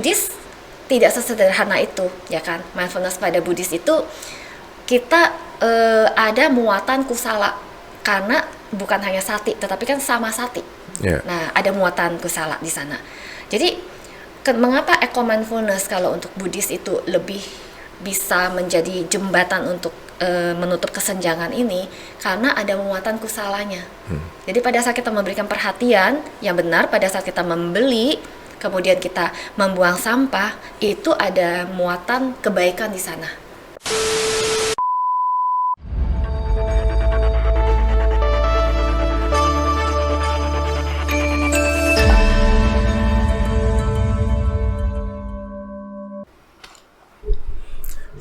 Buddhis tidak sesederhana itu, ya kan? Mindfulness pada Buddhis itu kita ada muatan kusala karena bukan hanya sati, tetapi kan sama sati. Yeah. Nah, ada muatan kusala di sana. Jadi, mengapa eco mindfulness kalau untuk Buddhis itu lebih bisa menjadi jembatan untuk menutup kesenjangan ini? Karena ada muatan kusalanya. Jadi pada saat kita memberikan perhatian yang benar, pada saat kita membeli, kemudian kita membuang sampah, itu ada muatan kebaikan di sana.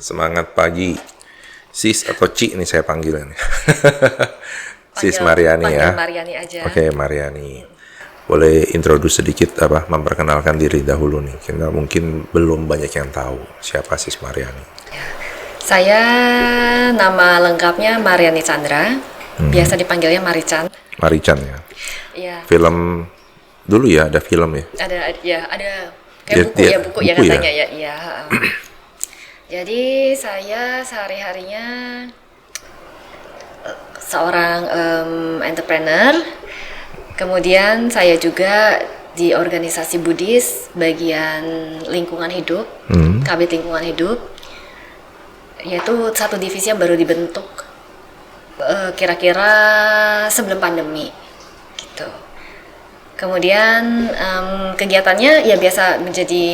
Semangat pagi, Sis atau Ci nih saya panggilnya. Sis Mariani ya. Mariani aja. Oke, Mariani. Boleh introduce sedikit memperkenalkan diri dahulu nih. Karena mungkin belum banyak yang tahu siapa Sis Mariani. Ya. Saya nama lengkapnya Mariani Chandra. Biasa dipanggilnya Marichan. Marichan ya. Iya. Film dulu ya, ada film ya. Ada kayak buku ya katanya ya. Iya. Jadi saya sehari-harinya seorang entrepreneur. Kemudian saya juga di organisasi Buddhis bagian lingkungan hidup, Kabit Lingkungan Hidup, yaitu satu divisi yang baru dibentuk kira-kira sebelum pandemi, gitu. Kemudian kegiatannya ya biasa menjadi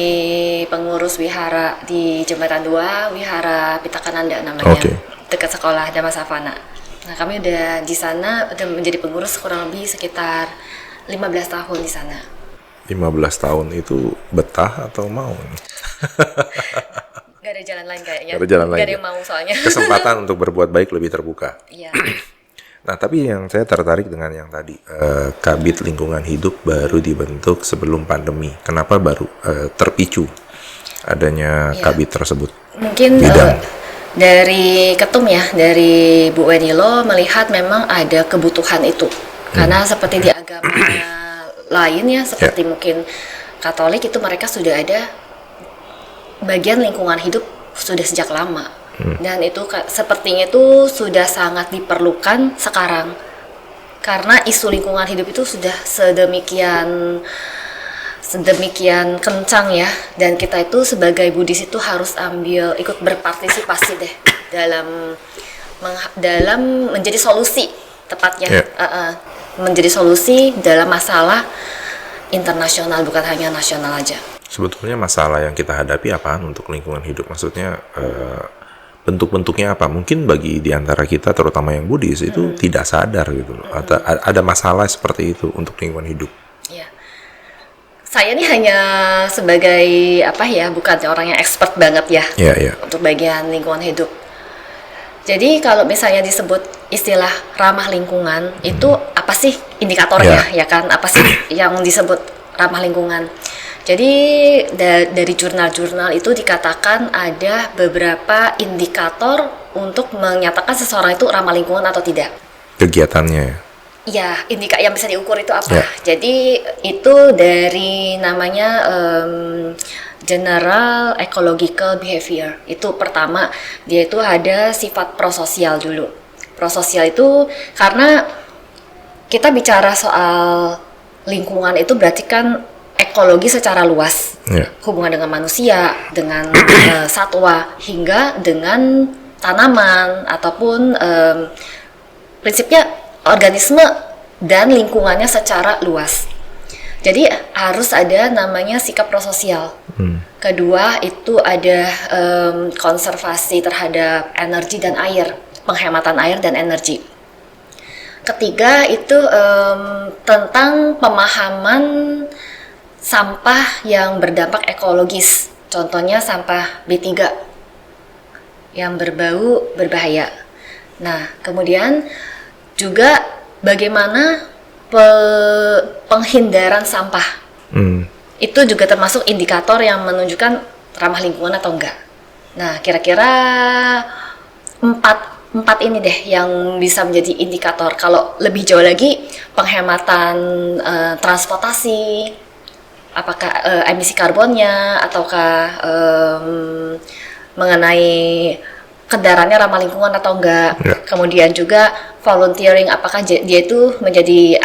pengurus wihara di Jembatan 2, Wihara Pitakananda namanya, dekat sekolah Dhamma Savana. Nah, kami udah di sana udah menjadi pengurus kurang lebih sekitar 15 tahun di sana. 15 tahun itu betah atau mau? Gak ada jalan lain kayaknya. Gak ada jalan lain. Gak ada yang mau soalnya. Kesempatan untuk berbuat baik lebih terbuka. Iya. Nah, tapi yang saya tertarik dengan yang tadi, Kabit Lingkungan Hidup baru dibentuk sebelum pandemi. Kenapa baru terpicu adanya kabit tersebut? Mungkin dari ketum ya, dari Bu Wenilo melihat memang ada kebutuhan itu. Karena seperti di agama lain ya, seperti mungkin Katolik itu mereka sudah ada bagian lingkungan hidup sudah sejak lama. Dan itu sepertinya itu sudah sangat diperlukan sekarang karena isu lingkungan hidup itu sudah sedemikian kencang ya, dan kita itu sebagai Buddhis itu harus ikut berpartisipasi deh dalam menjadi solusi tepatnya, menjadi solusi dalam masalah internasional, bukan hanya nasional aja. Sebetulnya masalah yang kita hadapi apaan untuk lingkungan hidup? Maksudnya bentuk-bentuknya apa? Mungkin bagi diantara kita, terutama yang Buddhis itu tidak sadar gitu loh. Ada masalah seperti itu untuk lingkungan hidup. Ya. Saya ini hanya sebagai bukan orang yang expert banget ya, untuk bagian lingkungan hidup. Jadi kalau misalnya disebut istilah ramah lingkungan, itu apa sih indikatornya, ya kan? Apa sih yang disebut ramah lingkungan? Jadi dari jurnal-jurnal itu dikatakan ada beberapa indikator untuk menyatakan seseorang itu ramah lingkungan atau tidak. Kegiatannya ya? Yang bisa diukur itu apa? Jadi itu dari namanya General Ecological Behavior. Itu pertama, dia itu ada sifat prososial dulu. Prososial itu karena kita bicara soal lingkungan itu berarti kan ekologi secara luas, hubungan dengan manusia, dengan satwa, hingga dengan tanaman ataupun prinsipnya organisme dan lingkungannya secara luas. Jadi harus ada namanya sikap prososial. Kedua itu ada konservasi terhadap energi dan air, penghematan air dan energi. Ketiga itu tentang pemahaman sampah yang berdampak ekologis, contohnya sampah B3 yang berbau berbahaya. Nah, kemudian juga bagaimana penghindaran sampah. Itu juga termasuk indikator yang menunjukkan ramah lingkungan atau enggak. Nah, kira-kira empat ini deh yang bisa menjadi indikator. Kalau lebih jauh lagi, penghematan transportasi, apakah emisi karbonnya, ataukah mengenai kendaraannya ramah lingkungan atau enggak. Kemudian juga volunteering, apakah dia itu menjadi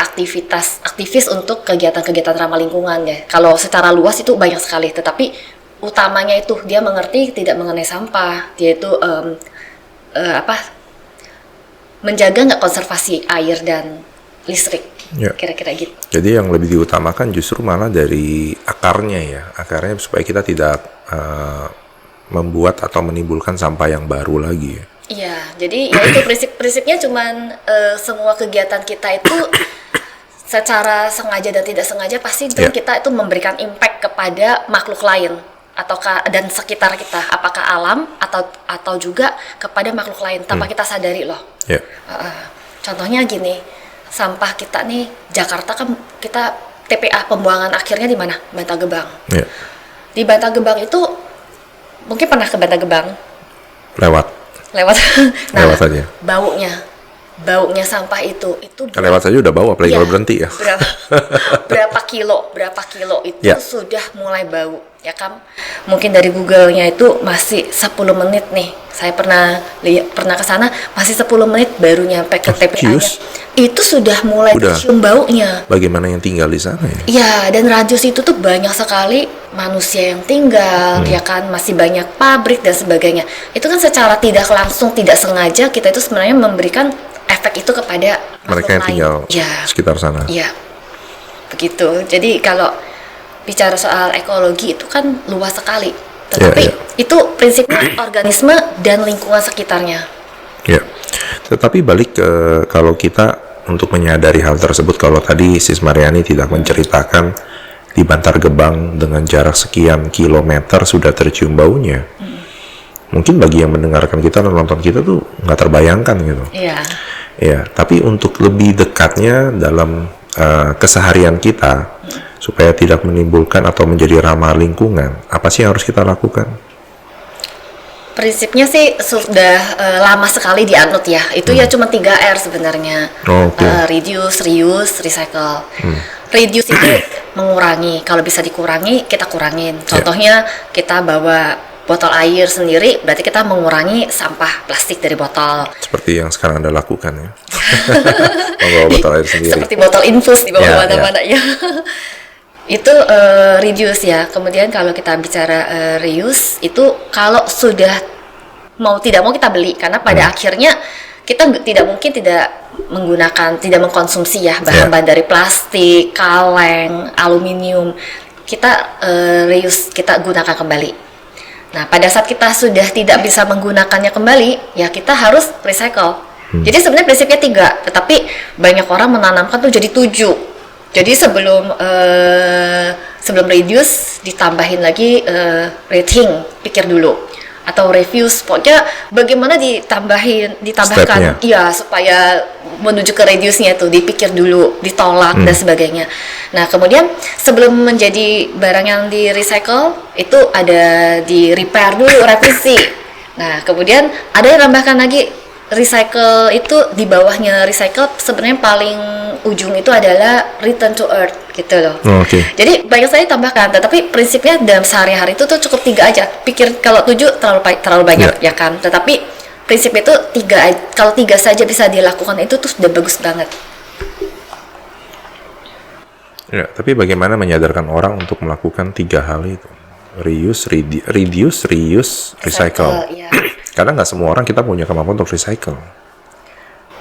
aktivis untuk kegiatan-kegiatan ramah lingkungan ya. Kalau secara luas itu banyak sekali, tetapi utamanya itu dia mengerti tidak mengenai sampah, dia itu menjaga nggak konservasi air dan listrik, kira-kira gitu. Jadi yang lebih diutamakan justru malah dari akarnya supaya kita tidak membuat atau menimbulkan sampah yang baru lagi ya. Iya, jadi ya itu prinsipnya cuman semua kegiatan kita itu secara sengaja dan tidak sengaja pasti kita itu memberikan impact kepada makhluk lain dan sekitar kita, apakah alam atau juga kepada makhluk lain tanpa kita sadari loh. Contohnya gini, sampah kita nih Jakarta kan kita TPA pembuangan akhirnya di mana? Bantar Gebang. Di Bantar Gebang itu mungkin pernah ke Bantar Gebang? Lewat. Nah, lewat saja. Baunya sampah itu lewat saja udah bau, apalagi kalau berhenti ya. Berapa kilo itu sudah mulai bau, ya kan? Mungkin dari Google-nya itu masih 10 menit nih. Saya pernah ke sana, masih 10 menit baru nyampe ke TPA-nya. Itu sudah mulai tercium baunya. Bagaimana yang tinggal di sana ya? Iya, dan radius itu tuh banyak sekali manusia yang tinggal, ya kan? Masih banyak pabrik dan sebagainya. Itu kan secara tidak langsung, tidak sengaja kita itu sebenarnya memberikan efek itu kepada mereka yang tinggal sekitar sana. Iya, begitu. Jadi kalau bicara soal ekologi itu kan luas sekali. Tetapi itu prinsipnya organisme dan lingkungan sekitarnya. Ya. Tetapi balik ke kalau kita untuk menyadari hal tersebut, kalau tadi Sis Mariani tidak menceritakan di Bantar Gebang dengan jarak sekian kilometer sudah tercium baunya. Mungkin bagi yang mendengarkan kita dan nonton kita tuh nggak terbayangkan gitu. Ya, tapi untuk lebih dekatnya dalam keseharian kita supaya tidak menimbulkan atau menjadi ramah lingkungan, apa sih yang harus kita lakukan? Prinsipnya sih sudah lama sekali dianut ya. Itu ya cuma 3R sebenarnya. Reduce, reuse, recycle. Reduce itu mengurangi. Kalau bisa dikurangi, kita kurangin. Contohnya kita bawa botol air sendiri, berarti kita mengurangi sampah plastik dari botol. Seperti yang sekarang Anda lakukan ya. Membawa botol air sendiri. Seperti botol infus di bawah mana-mana ya. Itu reduce ya. Kemudian kalau kita bicara reuse, itu kalau sudah tidak mau kita beli, karena pada akhirnya kita tidak mungkin tidak mengkonsumsi ya bahan-bahan dari plastik, kaleng, aluminium. Kita reuse, kita gunakan kembali. Nah, pada saat kita sudah tidak bisa menggunakannya kembali, ya kita harus recycle. Jadi sebenarnya prinsipnya 3, tetapi banyak orang menanamkan tuh jadi 7. Jadi sebelum reduce ditambahin lagi rating, pikir dulu. Atau refuse, pokoknya bagaimana ditambahkan, supaya menuju ke reduce-nya itu dipikir dulu, ditolak dan sebagainya. Nah, kemudian sebelum menjadi barang yang di recycle itu ada di repair dulu, revisi. Nah, kemudian ada yang tambahkan lagi recycle itu di bawahnya recycle sebenarnya paling ujung itu adalah return to earth gitu loh. Jadi banyak saya tambahkan, tetapi prinsipnya dalam sehari-hari itu tuh cukup 3 aja. Pikir kalau 7 terlalu banyak ya kan. Tetapi prinsip itu 3, kalau 3 saja bisa dilakukan itu tuh sudah bagus banget. Ya, tapi bagaimana menyadarkan orang untuk melakukan 3 hal itu? Reuse, reduce, recycle. Karena nggak semua orang kita punya kemampuan untuk recycle.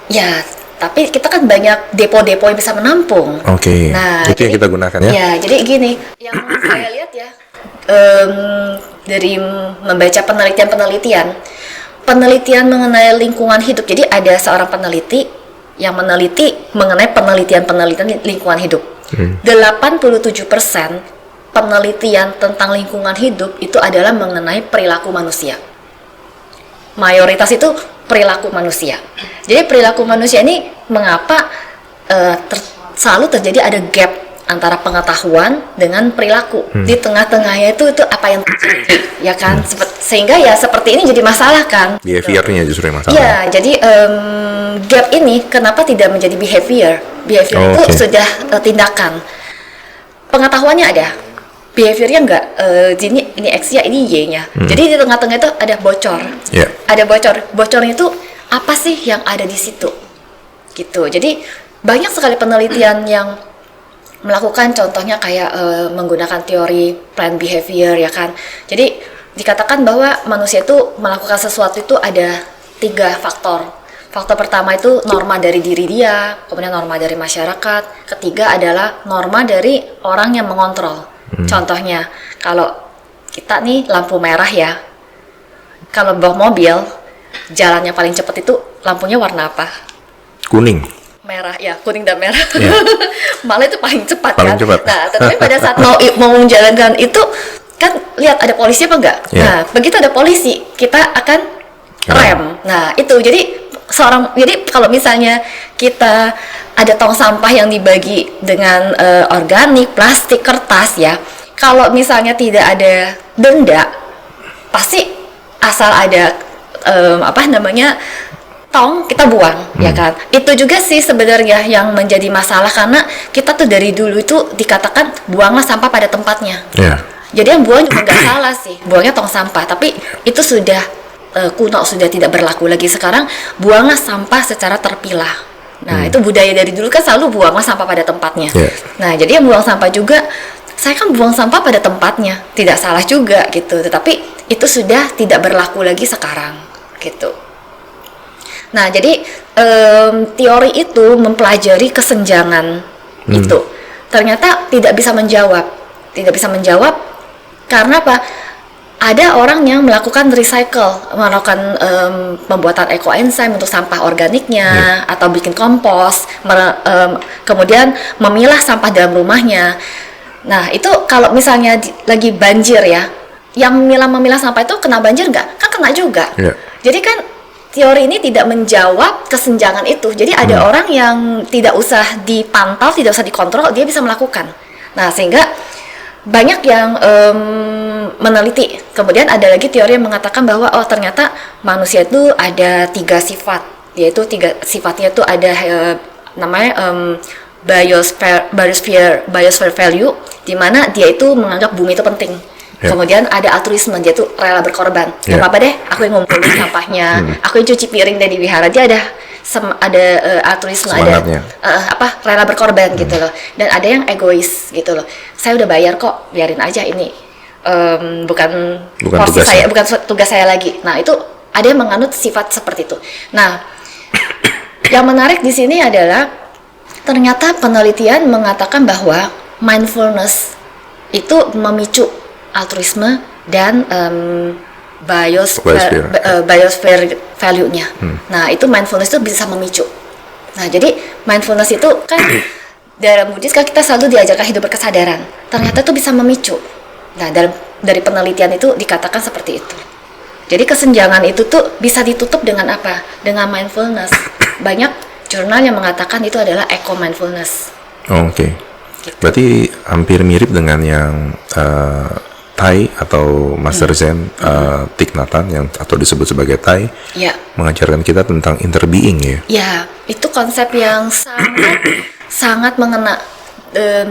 Ya, tapi kita kan banyak depo-depo yang bisa menampung. Nah, itu yang kita gunakan ya? Ya, jadi gini, yang saya lihat ya, dari membaca penelitian mengenai lingkungan hidup. Jadi ada seorang peneliti yang meneliti mengenai penelitian lingkungan hidup. 87% penelitian tentang lingkungan hidup itu adalah mengenai perilaku manusia. Mayoritas itu perilaku manusia. Jadi perilaku manusia ini mengapa selalu terjadi ada gap antara pengetahuan dengan perilaku. Di tengah-tengahnya itu apa yang terjadi, ya kan? Sehingga ya seperti ini jadi masalah kan? Behaviornya justru yang masalah. Ya, jadi gap ini kenapa tidak menjadi behavior? Behavior itu sudah tindakan. Pengetahuannya ada, behaviornya nggak ini X ya, ini Y-nya. Jadi di tengah-tengah itu ada bocor. Yeah. Ada bocor. Bocornya itu apa sih yang ada di situ? Gitu. Jadi banyak sekali penelitian yang melakukan, contohnya kayak menggunakan teori planned behavior, ya kan. Jadi dikatakan bahwa manusia itu melakukan sesuatu itu ada 3 faktor. Faktor pertama itu norma dari diri dia, kemudian norma dari masyarakat, ketiga adalah norma dari orang yang mengontrol. Contohnya, kalau kita nih lampu merah ya, kalau bawa mobil, jalannya paling cepat itu lampunya warna apa? Kuning. Merah ya, kuning dan merah. Yeah. Malah itu paling cepat Paling kan. cepat. Nah, tetapi pada saat mau menjalankan itu kan lihat ada polisi apa enggak? Yeah. Nah, begitu ada polisi, kita akan rem. Nah, itu jadi kalau misalnya kita ada tong sampah yang dibagi dengan organik, plastik, kertas ya. Kalau misalnya tidak ada denda, pasti asal ada tong kita buang, ya kan. Itu juga sih sebenarnya yang menjadi masalah, karena kita tuh dari dulu itu dikatakan buanglah sampah pada tempatnya. Yeah. Jadi yang buang juga nggak salah sih, buangnya tong sampah. Tapi itu sudah kuno, sudah tidak berlaku lagi. Sekarang buanglah sampah secara terpilah. Nah itu budaya dari dulu kan selalu buanglah sampah pada tempatnya. Yeah. Nah jadi yang buang sampah juga, saya kan buang sampah pada tempatnya, tidak salah juga gitu. Tetapi itu sudah tidak berlaku lagi sekarang, gitu. Nah, jadi teori itu mempelajari kesenjangan itu. Ternyata tidak bisa menjawab karena apa? Ada orang yang melakukan recycle, melakukan pembuatan ekoenzim untuk sampah organiknya, atau bikin kompos, kemudian memilah sampah dalam rumahnya. Nah, itu kalau misalnya lagi banjir ya, yang memilah sampah itu kena banjir nggak? Kan kena juga. Yeah. Jadi kan teori ini tidak menjawab kesenjangan itu. Jadi ada orang yang tidak usah dipantau, tidak usah dikontrol, dia bisa melakukan. Nah, sehingga banyak yang meneliti. Kemudian ada lagi teori yang mengatakan bahwa ternyata manusia itu ada 3 sifat. Yaitu 3 sifatnya itu ada namanya biosphere value, di mana dia itu menganggap bumi itu penting. Yeah. Kemudian ada altruisme, dia tuh rela berkorban. Gak apa-apa deh, aku yang ngumpulin sampahnya, aku yang cuci piring deh di wihara. Dia ada altruisme, semangatnya. Ada rela berkorban gitu loh. Dan ada yang egois gitu loh. Saya udah bayar kok, biarin aja ini. Bukan porsi saya, bukan tugas saya lagi. Nah itu ada yang menganut sifat seperti itu. Nah, yang menarik di sini adalah ternyata penelitian mengatakan bahwa mindfulness itu memicu altruisme dan biosphere value-nya. Nah, itu mindfulness itu bisa memicu. Nah, jadi mindfulness itu kan dalam Buddhis kan kita selalu diajarkan hidup berkesadaran. Ternyata itu bisa memicu. Nah, dari penelitian itu dikatakan seperti itu. Jadi kesenjangan itu tuh bisa ditutup dengan apa? Dengan mindfulness. Banyak jurnal yang mengatakan itu adalah eco-mindfulness. Oke. Gitu. Berarti hampir mirip dengan yang Thai atau Master Zen Thich Nhat Hanh yang atau disebut sebagai Thai, mengajarkan kita tentang interbeing ya. Ya, itu konsep yang sangat mengena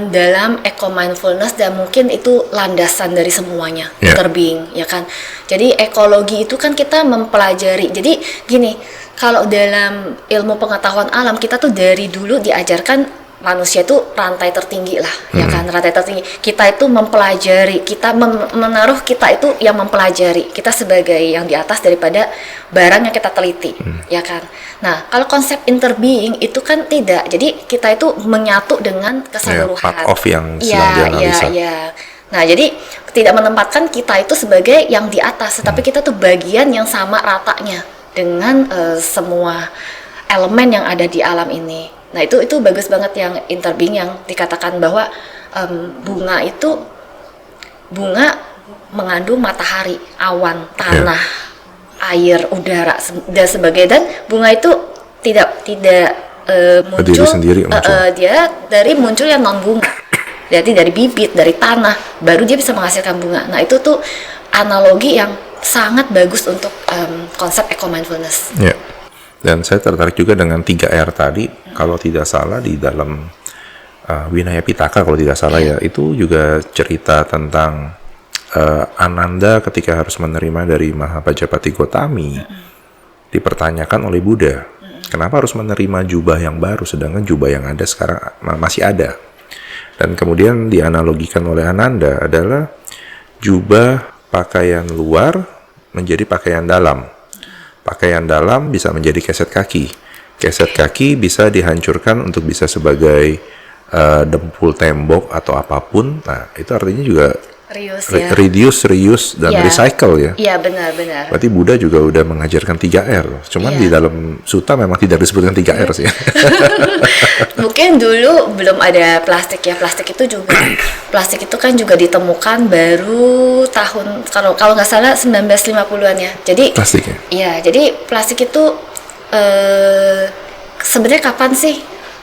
dalam eco-mindfulness, dan mungkin itu landasan dari semuanya, interbeing, ya kan. Jadi ekologi itu kan kita mempelajari. Jadi gini, kalau dalam ilmu pengetahuan alam kita tuh dari dulu diajarkan manusia itu rantai tertinggi lah, ya kan, rantai tertinggi. Kita itu mempelajari, kita menaruh kita itu yang mempelajari, kita sebagai yang di atas daripada barang yang kita teliti, ya kan. Nah, kalau konsep interbeing itu kan tidak, jadi kita itu menyatu dengan keseluruhan. Part of yang sedang dianalisa. Nah, jadi tidak menempatkan kita itu sebagai yang di atas, tetapi kita tuh bagian yang sama ratanya dengan semua elemen yang ada di alam ini. Nah, itu bagus banget yang interbeing, yang dikatakan bahwa bunga mengandung matahari, awan, tanah, air, udara dan sebagainya. Dan bunga itu tidak muncul sendiri, dia dari munculnya non bunga. Jadi dari bibit, dari tanah, baru dia bisa menghasilkan bunga. Nah, itu tuh analogi yang sangat bagus untuk konsep eco-mindfulness. Yeah. Dan saya tertarik juga dengan 3R tadi. Kalau tidak salah di dalam Winaya Pitaka kalau tidak salah ya, itu juga cerita tentang Ananda ketika harus menerima dari Mahapajapati Gotami, dipertanyakan oleh Buddha, kenapa harus menerima jubah yang baru sedangkan jubah yang ada sekarang masih ada. Dan kemudian dianalogikan oleh Ananda adalah jubah pakaian luar menjadi pakaian dalam. Pakaian dalam bisa menjadi keset kaki. Keset kaki bisa dihancurkan untuk bisa sebagai dempul tembok atau apapun. Nah, itu artinya juga reduce, reuse, dan recycle ya. Iya, benar-benar. Berarti Buddha juga udah mengajarkan 3R. Cuman di dalam sutta memang tidak disebutkan 3R sih. Mungkin dulu belum ada plastik ya. Plastik itu kan juga ditemukan baru tahun, kalau nggak salah 1950-an ya. Jadi plastik ya? Iya, jadi plastik itu sebenarnya kapan sih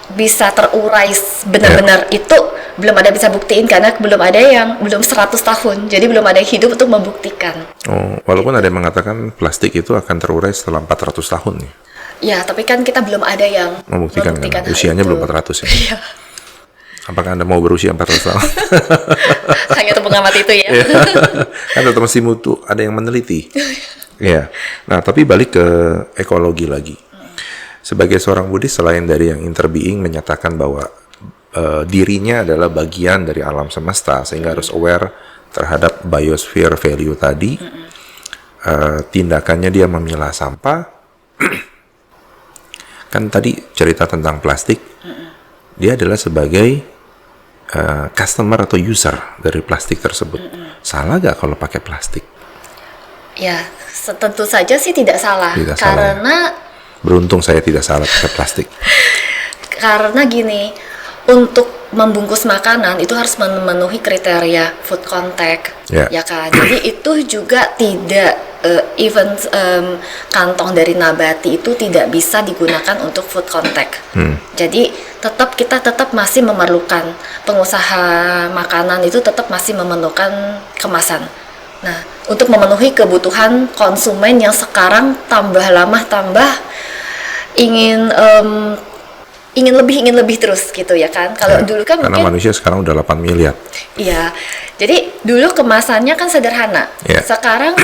bisa terurai benar-benar, itu belum ada bisa buktiin karena belum 100 tahun, jadi belum ada yang hidup untuk membuktikan. Walaupun ada yang mengatakan plastik itu akan terurai setelah 400 tahun ya? Ya, tapi kan kita belum ada yang membuktikan kan? Usianya belum 400 ya? Iya. Apakah Anda mau berusia 400 tahun? Hanya untuk pengamat itu ya? Kan tetap masih mutu, ada yang meneliti. Ya. Nah, tapi balik ke ekologi lagi. Sebagai seorang Buddhis, selain dari yang interbeing menyatakan bahwa dirinya adalah bagian dari alam semesta, sehingga harus aware terhadap biosphere value tadi, tindakannya dia memilah sampah, kan tadi cerita tentang plastik, dia adalah sebagai customer atau user dari plastik tersebut. Salah gak kalau pakai plastik? Ya, tentu saja sih tidak salah. Karena beruntung saya tidak salah pakai plastik. Karena gini, untuk membungkus makanan itu harus memenuhi kriteria food contact, ya kan. Jadi itu juga tidak even kantong dari nabati itu tidak bisa digunakan untuk food contact. Jadi kita tetap masih memerlukan, pengusaha makanan itu tetap masih memerlukan kemasan. Nah, untuk memenuhi kebutuhan konsumen yang sekarang tambah lama tambah ingin lebih terus gitu ya kan. Kalau dulu kan karena mungkin manusia sekarang udah 8 miliar. Iya. Jadi dulu kemasannya kan sederhana. Sekarang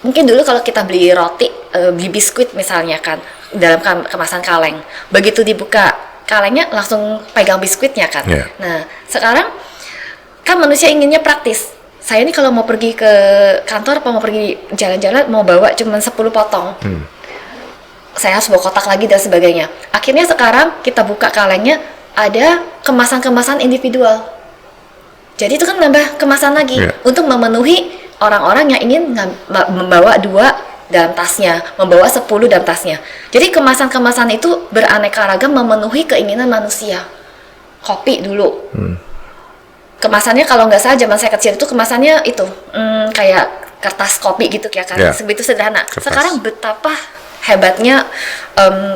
mungkin dulu kalau kita beli roti, beli biskuit misalnya kan dalam kemasan kaleng. Begitu dibuka kalengnya langsung pegang biskuitnya kan. Nah, sekarang kan manusia inginnya praktis. Saya ini kalau mau pergi ke kantor apa mau pergi jalan-jalan mau bawa cuma 10 potong. Saya harus bawa kotak lagi dan sebagainya. Akhirnya sekarang kita buka kalengnya ada kemasan-kemasan individual. Jadi itu kan nambah kemasan lagi untuk memenuhi orang-orang yang ingin membawa 2 dalam tasnya, membawa 10 dalam tasnya. Jadi kemasan-kemasan itu beraneka ragam memenuhi keinginan manusia. Kopi dulu. Kemasannya kalau nggak salah zaman saya kecil itu kemasannya itu kayak kertas kopi gitu ya kan, sebegitu sederhana. Sekarang betapa hebatnya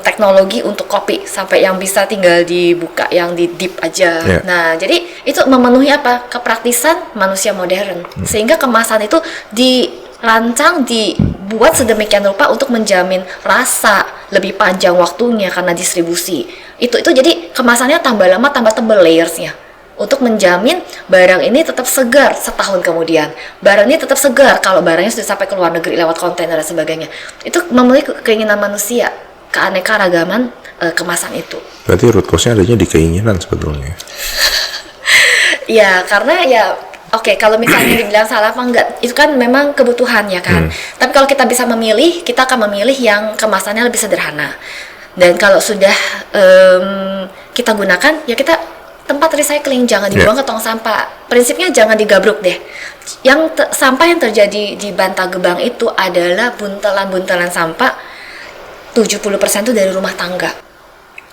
teknologi untuk kopi sampai yang bisa tinggal dibuka yang di dip aja. Nah, jadi itu memenuhi apa? Kepraktisan manusia modern. Sehingga kemasan itu dirancang, dibuat sedemikian rupa untuk menjamin rasa lebih panjang waktunya karena distribusi. Itu jadi kemasannya tambah lama tambah tebal layersnya. Untuk menjamin barang ini tetap segar setahun kemudian. Barang ini tetap segar kalau barangnya sudah sampai ke luar negeri lewat kontainer dan sebagainya. Itu memenuhi keinginan manusia, keanekaragaman kemasan itu. Berarti root cause-nya adanya di keinginan sebetulnya. Ya, karena ya oke, kalau misalnya dibilang salah apa enggak, itu kan memang kebutuhan ya kan. Tapi kalau kita bisa memilih, kita akan memilih yang kemasannya lebih sederhana. Dan kalau sudah kita gunakan, ya kita tempat recycling, jangan dibuang ke tong sampah. Prinsipnya jangan digabruk deh. Yang sampah yang terjadi di Bantar Gebang itu adalah buntelan-buntelan sampah 70% itu dari rumah tangga.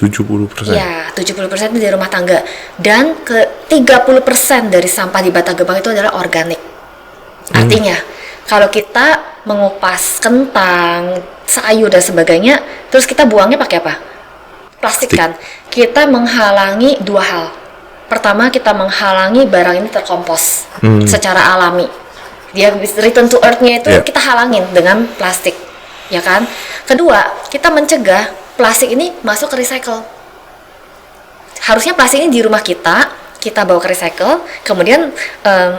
70%? Ya, 70% itu dari rumah tangga. Dan 30% dari sampah di Bantar Gebang itu adalah organik. Artinya, kalau kita mengupas kentang, sayur dan sebagainya, terus kita buangnya pakai apa? Plastik kan? Kita menghalangi 2 hal. Pertama, kita menghalangi barang ini terkompos secara alami. Dia return to earth-nya itu kita halangin dengan plastik, ya kan? Kedua, kita mencegah plastik ini masuk ke recycle. harusnya plastik ini di rumah kita bawa ke recycle, kemudian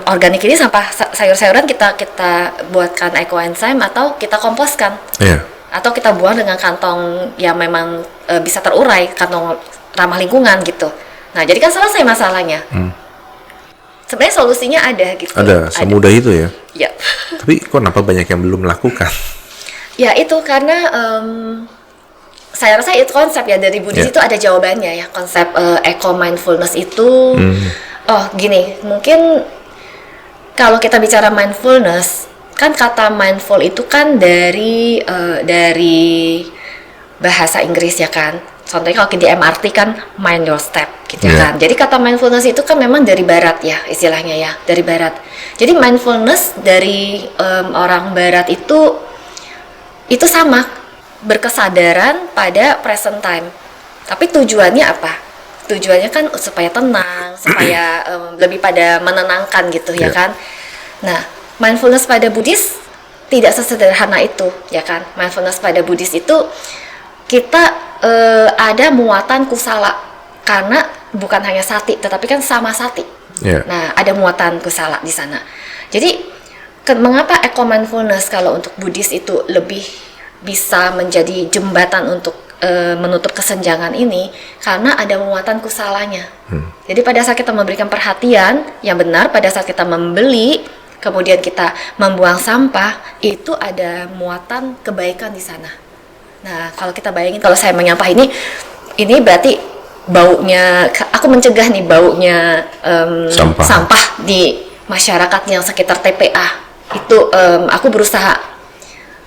organik ini sampah sayur-sayuran kita buatkan ekoenzim atau kita komposkan. Iya. Atau kita buang dengan kantong yang memang bisa terurai, kantong ramah lingkungan gitu. Nah, jadi kan selesai masalahnya. Sebenarnya solusinya ada gitu. Ada, semudah itu ya? Ya. Tapi kok kenapa banyak yang belum melakukan? Ya itu karena saya rasa itu konsep ya dari Buddhis itu ada jawabannya ya, konsep eco mindfulness itu. Oh gini, mungkin kalau kita bicara mindfulness, kan kata mindful itu kan dari bahasa Inggris ya kan. Contohnya kalau di MRT kan mind your step gitu kan. Jadi kata mindfulness itu kan memang dari barat ya istilahnya ya, dari barat. Jadi mindfulness dari orang barat itu sama, berkesadaran pada present time. Tapi tujuannya apa? Tujuannya kan supaya tenang, supaya lebih pada menenangkan gitu ya kan. Nah, mindfulness pada Buddhis tidak sesederhana itu ya kan. Mindfulness pada Buddhis itu kita ada muatan kusala, karena bukan hanya sati tetapi kan sama sati. Nah, ada muatan kusala di sana. Jadi mengapa eco mindfulness kalau untuk Buddhis itu lebih bisa menjadi jembatan untuk menutup kesenjangan ini, karena ada muatan kusalanya. Jadi pada saat kita memberikan perhatian yang benar, pada saat kita membeli, kemudian kita membuang sampah, itu ada muatan kebaikan di sana. Nah, kalau kita bayangin kalau saya menyampah ini berarti baunya, aku mencegah nih baunya sampah di masyarakat yang sekitar TPA. Itu aku berusaha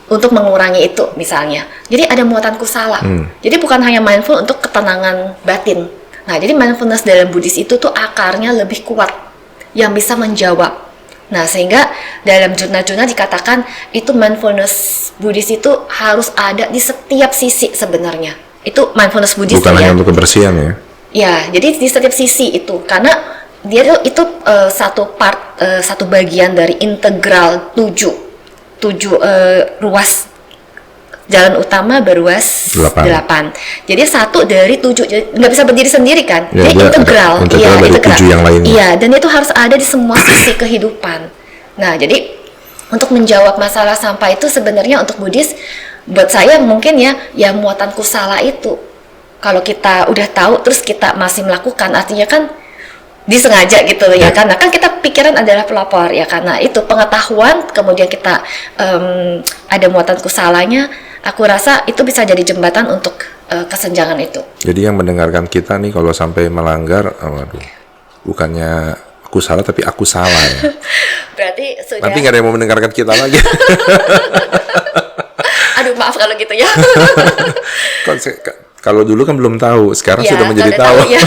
untuk mengurangi itu misalnya. Jadi ada muatan kusala. Jadi bukan hanya mindful untuk ketenangan batin. Nah, jadi mindfulness dalam Buddhis itu tuh akarnya lebih kuat yang bisa menjawab. Nah, sehingga dalam jurnal-jurnal dikatakan itu mindfulness Buddhis itu harus ada di setiap sisi sebenarnya. Itu mindfulness Buddhis. Bukan hanya untuk kebersihan ya? Ya, jadi di setiap sisi itu, karena dia itu satu bagian dari integral 7 ruas jalan utama beruas 8. Jadi 1 dari 7, nggak bisa berdiri sendiri kan? Ya, dia integral. Iya, dari 7 yang lainnya. Iya, dan itu harus ada di semua sisi kehidupan. Nah, jadi untuk menjawab masalah sampah itu sebenarnya untuk Buddhis, buat saya mungkin ya muatan kusala itu. Kalau kita udah tahu terus kita masih melakukan, artinya kan disengaja gitu loh ya kan. Nah, kan kita pikiran adalah pelopor ya, karena itu pengetahuan, kemudian kita ada muatan kusalanya. Aku rasa itu bisa jadi jembatan untuk kesenjangan itu. Jadi yang mendengarkan kita nih kalau sampai melanggar, waduh, bukannya aku salah tapi aku salah ya. Berarti sudah. Nanti nggak ada yang mau mendengarkan kita lagi. Aduh, maaf kalau gitu ya. Kalau dulu kan belum tahu, sekarang sudah menjadi tahu. Ya.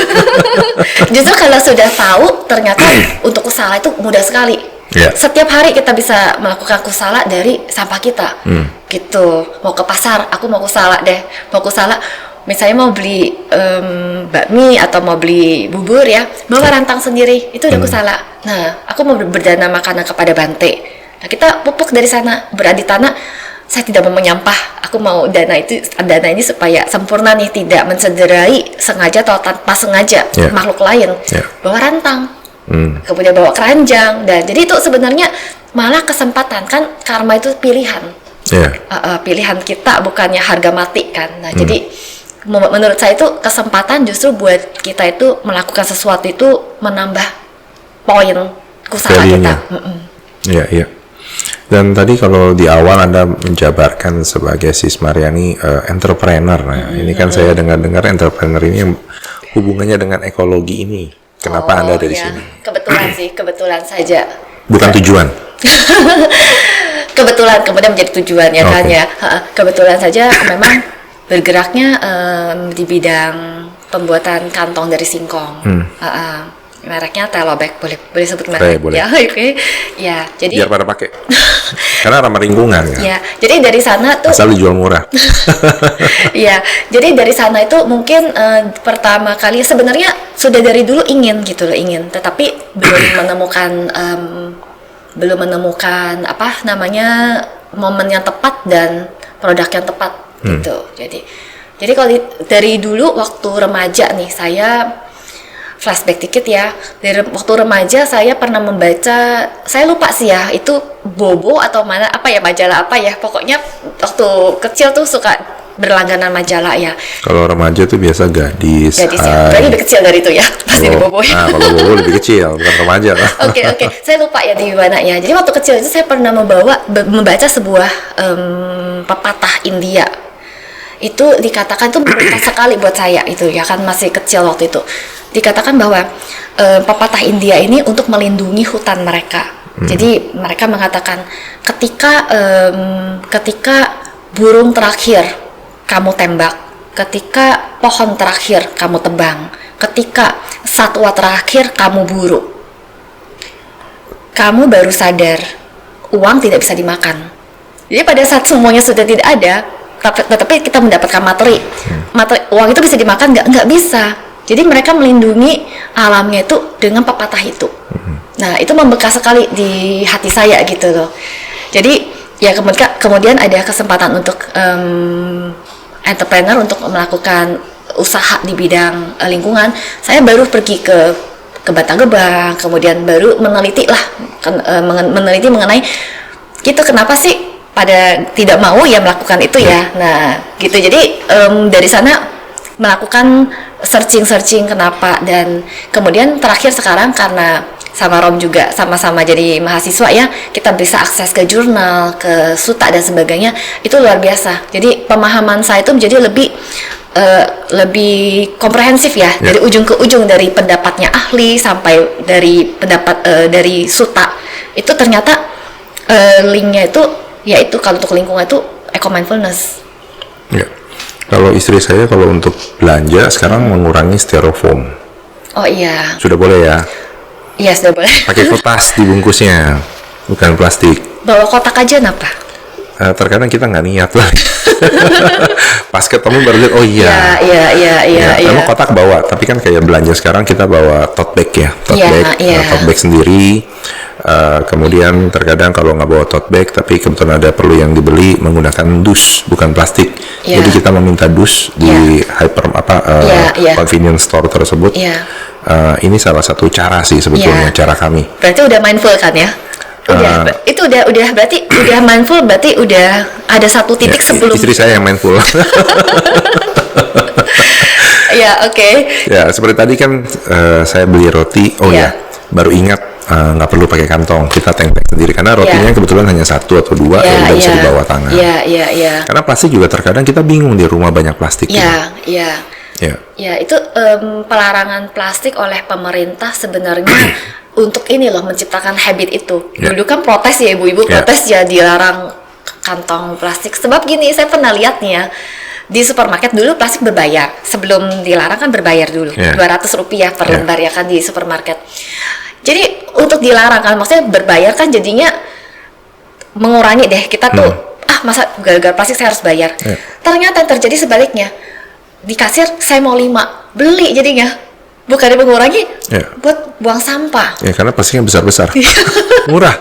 Justru kalau sudah tahu, ternyata untuk kusala itu mudah sekali. Setiap hari kita bisa melakukan kusala dari sampah kita. Gitu. Mau ke pasar, aku mau kusala deh. Mau kusala, misalnya mau beli bakmi atau mau beli bubur ya, bawa rantang sendiri, itu udah kusala. Nah, aku mau berdana makanan kepada Bante. Nah, kita pupuk dari sana, berada di tanah. Saya tidak mau menyampah, aku mau dana ini supaya sempurna nih, tidak mencederai sengaja atau tanpa sengaja makhluk lain. Bawa rantang, kemudian bawa keranjang, dan jadi itu sebenarnya malah kesempatan kan, karma itu pilihan, pilihan kita, bukannya harga mati kan. Nah, jadi menurut saya itu kesempatan justru buat kita itu melakukan sesuatu itu menambah poin kusala kita. Iya. Dan tadi kalau di awal Anda menjabarkan sebagai Sis Mariani entrepreneur. Nah, ini kan saya dengar-dengar entrepreneur ini hubungannya dengan ekologi ini. Kenapa Anda ada di sini? Kebetulan saja. Bukan tujuan. Kebetulan kemudian menjadi tujuan ya kan ya. Kebetulan saja memang bergeraknya di bidang pembuatan kantong dari singkong. Mereknya Telobek, boleh sebut merek? Boleh. Ya, oke. Ya, jadi biar pada pakai. Karena ramah lingkungan kan. Ya, jadi dari sana tuh asal dijual murah. Iya, jadi dari sana itu mungkin pertama kali sebenarnya sudah dari dulu ingin, tetapi belum menemukan momen yang tepat dan produk yang tepat gitu. Jadi kalau dari dulu waktu remaja nih, saya flashback dikit ya. Dari waktu remaja saya pernah membaca, saya lupa sih ya, itu Bobo atau mana, apa ya, majalah apa ya. Pokoknya waktu kecil tuh suka berlangganan majalah ya. Kalau remaja tuh biasa gadis. Gadis ya, berarti lebih kecil dari itu ya. Pasti di Bobo ya. Nah, kalau Bobo lebih kecil, bukan remaja kan. Oke. Saya lupa ya di mana ya. Jadi waktu kecil itu saya pernah membaca sebuah pepatah India. Itu dikatakan tuh berkesan sekali buat saya itu ya kan, masih kecil waktu itu. Dikatakan bahwa pepatah India ini untuk melindungi hutan mereka. Jadi mereka mengatakan ketika burung terakhir kamu tembak, ketika pohon terakhir kamu tebang, ketika satwa terakhir kamu buru, kamu baru sadar uang tidak bisa dimakan. Jadi pada saat semuanya sudah tidak ada, tetapi kita mendapatkan materi, uang itu bisa dimakan? Nggak bisa. Jadi mereka melindungi alamnya itu dengan pepatah itu. Nah, itu membekas sekali di hati saya gitu loh. Jadi ya kemudian ada kesempatan untuk entrepreneur untuk melakukan usaha di bidang lingkungan. Saya baru pergi ke Batang Gebang, kemudian baru meneliti mengenai gitu, kenapa sih pada tidak mau ya melakukan itu ya. Nah gitu, jadi dari sana melakukan searching kenapa, dan kemudian terakhir sekarang karena sama Rom juga sama-sama jadi mahasiswa ya, kita bisa akses ke jurnal, ke suta dan sebagainya, itu luar biasa. Jadi pemahaman saya itu menjadi lebih komprehensif ya, dari ujung ke ujung, dari pendapatnya ahli sampai dari pendapat dari suta, itu ternyata linknya itu yaitu kalau untuk lingkungan itu eco-mindfulness. Ya. Kalau istri saya kalau untuk belanja sekarang mengurangi styrofoam. Oh iya. Sudah boleh ya? Iya, sudah boleh. Pakai kertas dibungkusnya, bukan plastik. Bawa kotak aja kenapa? Terkadang kita nggak niat lah. Pas ketemu baru lihat, oh iya. Iya. Memang kotak bawa, tapi kan kayak belanja sekarang kita bawa tote bag ya, tote bag sendiri. Kemudian terkadang kalau nggak bawa tote bag, tapi kebetulan ada perlu yang dibeli, menggunakan dus, bukan plastik. Jadi kita meminta dus di convenience store tersebut. Ini salah satu cara sih sebetulnya, cara kami. Berarti udah mindful kan ya? Itu udah berarti udah mindful, berarti udah ada satu titik sebelum istri saya yang mindful. Ya, oke. Ya, seperti tadi kan saya beli roti, baru ingat nggak perlu pakai kantong, kita tank-tank sendiri karena rotinya kebetulan hanya satu atau dua yang udah bisa dibawa tangan. Karena plastik juga terkadang kita bingung di rumah banyak plastik. Ya, itu pelarangan plastik oleh pemerintah sebenarnya untuk ini loh, menciptakan habit itu. Dulu kan protes ya, ibu-ibu protes ya dilarang kantong plastik. Sebab gini, saya pernah lihat nih ya, di supermarket dulu plastik berbayar. Sebelum dilarang kan berbayar dulu, Rp200 per lembar ya kan di supermarket. Jadi untuk dilarang kan, maksudnya berbayar kan jadinya mengurangi deh. Kita tuh, masa gara-gara plastik saya harus bayar. Ternyata yang terjadi sebaliknya. Di kasir saya mau 5, beli jadinya. Bukan mengurangi, buat buang sampah. Ya, karena plastiknya besar-besar. Murah.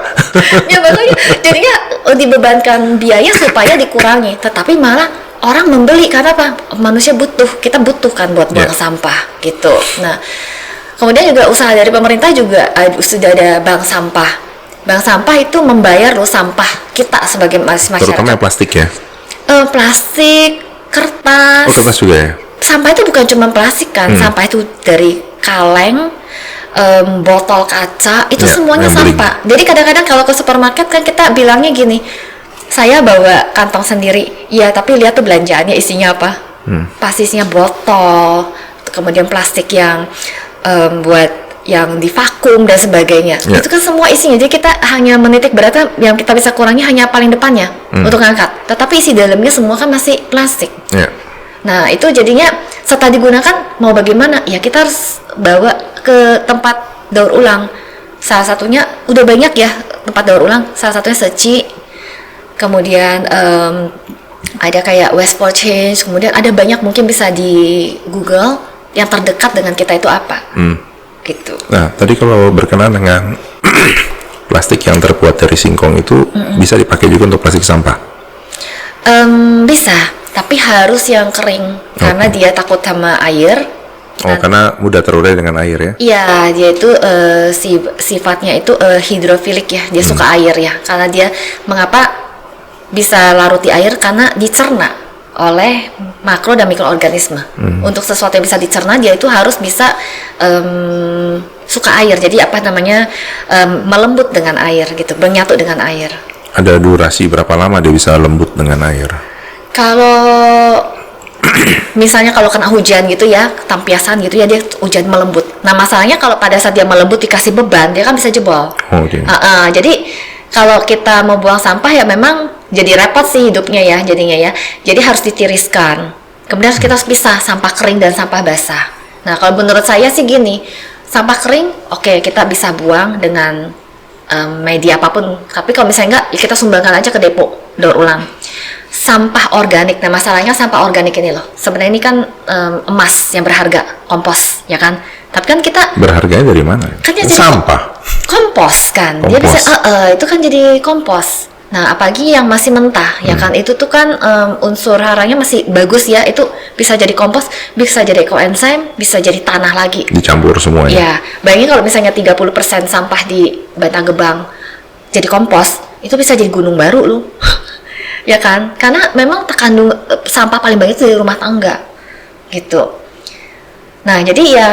Ya, makanya jadinya dibebankan biaya supaya dikurangi. Tetapi malah orang membeli, karena apa? Manusia butuh, kita butuhkan buat buang sampah, gitu. Nah, kemudian juga usaha dari pemerintah juga sudah ada bank sampah. Bank sampah itu membayar loh sampah kita sebagai masyarakat. Terutama yang plastik ya? Plastik, kertas. Oh, kertas juga ya? Sampah itu bukan cuma plastik kan, sampah itu dari kaleng, botol kaca, itu semuanya sampah. Jadi kadang-kadang kalau ke supermarket kan kita bilangnya gini, saya bawa kantong sendiri, ya tapi lihat tuh belanjaannya isinya apa. Pasti isinya botol, kemudian plastik yang buat yang divakum dan sebagainya. Itu kan semua isinya. Jadi kita hanya menitik beratnya, yang kita bisa kurangi hanya paling depannya untuk ngangkat. Tetapi isi dalamnya semua kan masih plastik. Nah, itu jadinya setelah digunakan mau bagaimana? Ya kita harus bawa ke tempat daur ulang. Salah satunya udah banyak ya tempat daur ulang. Salah satunya Seci. Kemudian ada kayak Waste for Change. Kemudian ada banyak, mungkin bisa di Google yang terdekat dengan kita itu apa. Gitu. Nah, tadi kalau berkenaan dengan plastik yang terbuat dari singkong itu bisa dipakai juga untuk plastik sampah? Bisa. Tapi harus yang kering, karena dia takut sama air. Oh, karena mudah terurai dengan air ya? Iya, dia itu sifatnya itu hidrofilik ya, dia suka air ya. Karena dia mengapa bisa larut di air karena dicerna oleh makro dan mikroorganisme. Untuk sesuatu yang bisa dicerna dia itu harus bisa suka air. Jadi apa namanya melembut dengan air gitu, menyatu dengan air. Ada durasi berapa lama dia bisa lembut dengan air? Kalau misalnya kalau kena hujan gitu ya, tampiasan gitu ya, dia hujan melembut. Nah masalahnya kalau pada saat dia melembut dikasih beban, dia kan bisa jebol. Okay. Jadi kalau kita mau buang sampah ya memang jadi repot sih hidupnya ya jadinya ya. Jadi harus ditiriskan. Kemudian kita harus pisah sampah kering dan sampah basah. Nah kalau menurut saya sih gini, sampah kering oke, kita bisa buang dengan media apapun. Tapi kalau misalnya enggak, ya kita sumbangkan aja ke depo daur ulang. Sampah organik, nah masalahnya sampah organik ini loh, sebenarnya ini kan emas yang berharga, kompos ya kan. Tapi kan kita berharganya dari mana? Kan jadi sampah. Kompos kan, dia bisa itu kan jadi kompos. Nah apalagi yang masih mentah ya kan, itu tuh kan unsur haranya masih bagus ya, itu bisa jadi kompos, bisa jadi ekoenzim, bisa jadi tanah lagi. Dicampur semua ya? Ya, bayangin kalau misalnya 30% sampah di Bantar Gebang jadi kompos, itu bisa jadi gunung baru loh. Ya kan, karena memang terkandung sampah paling banyak itu di rumah tangga gitu. Nah jadi ya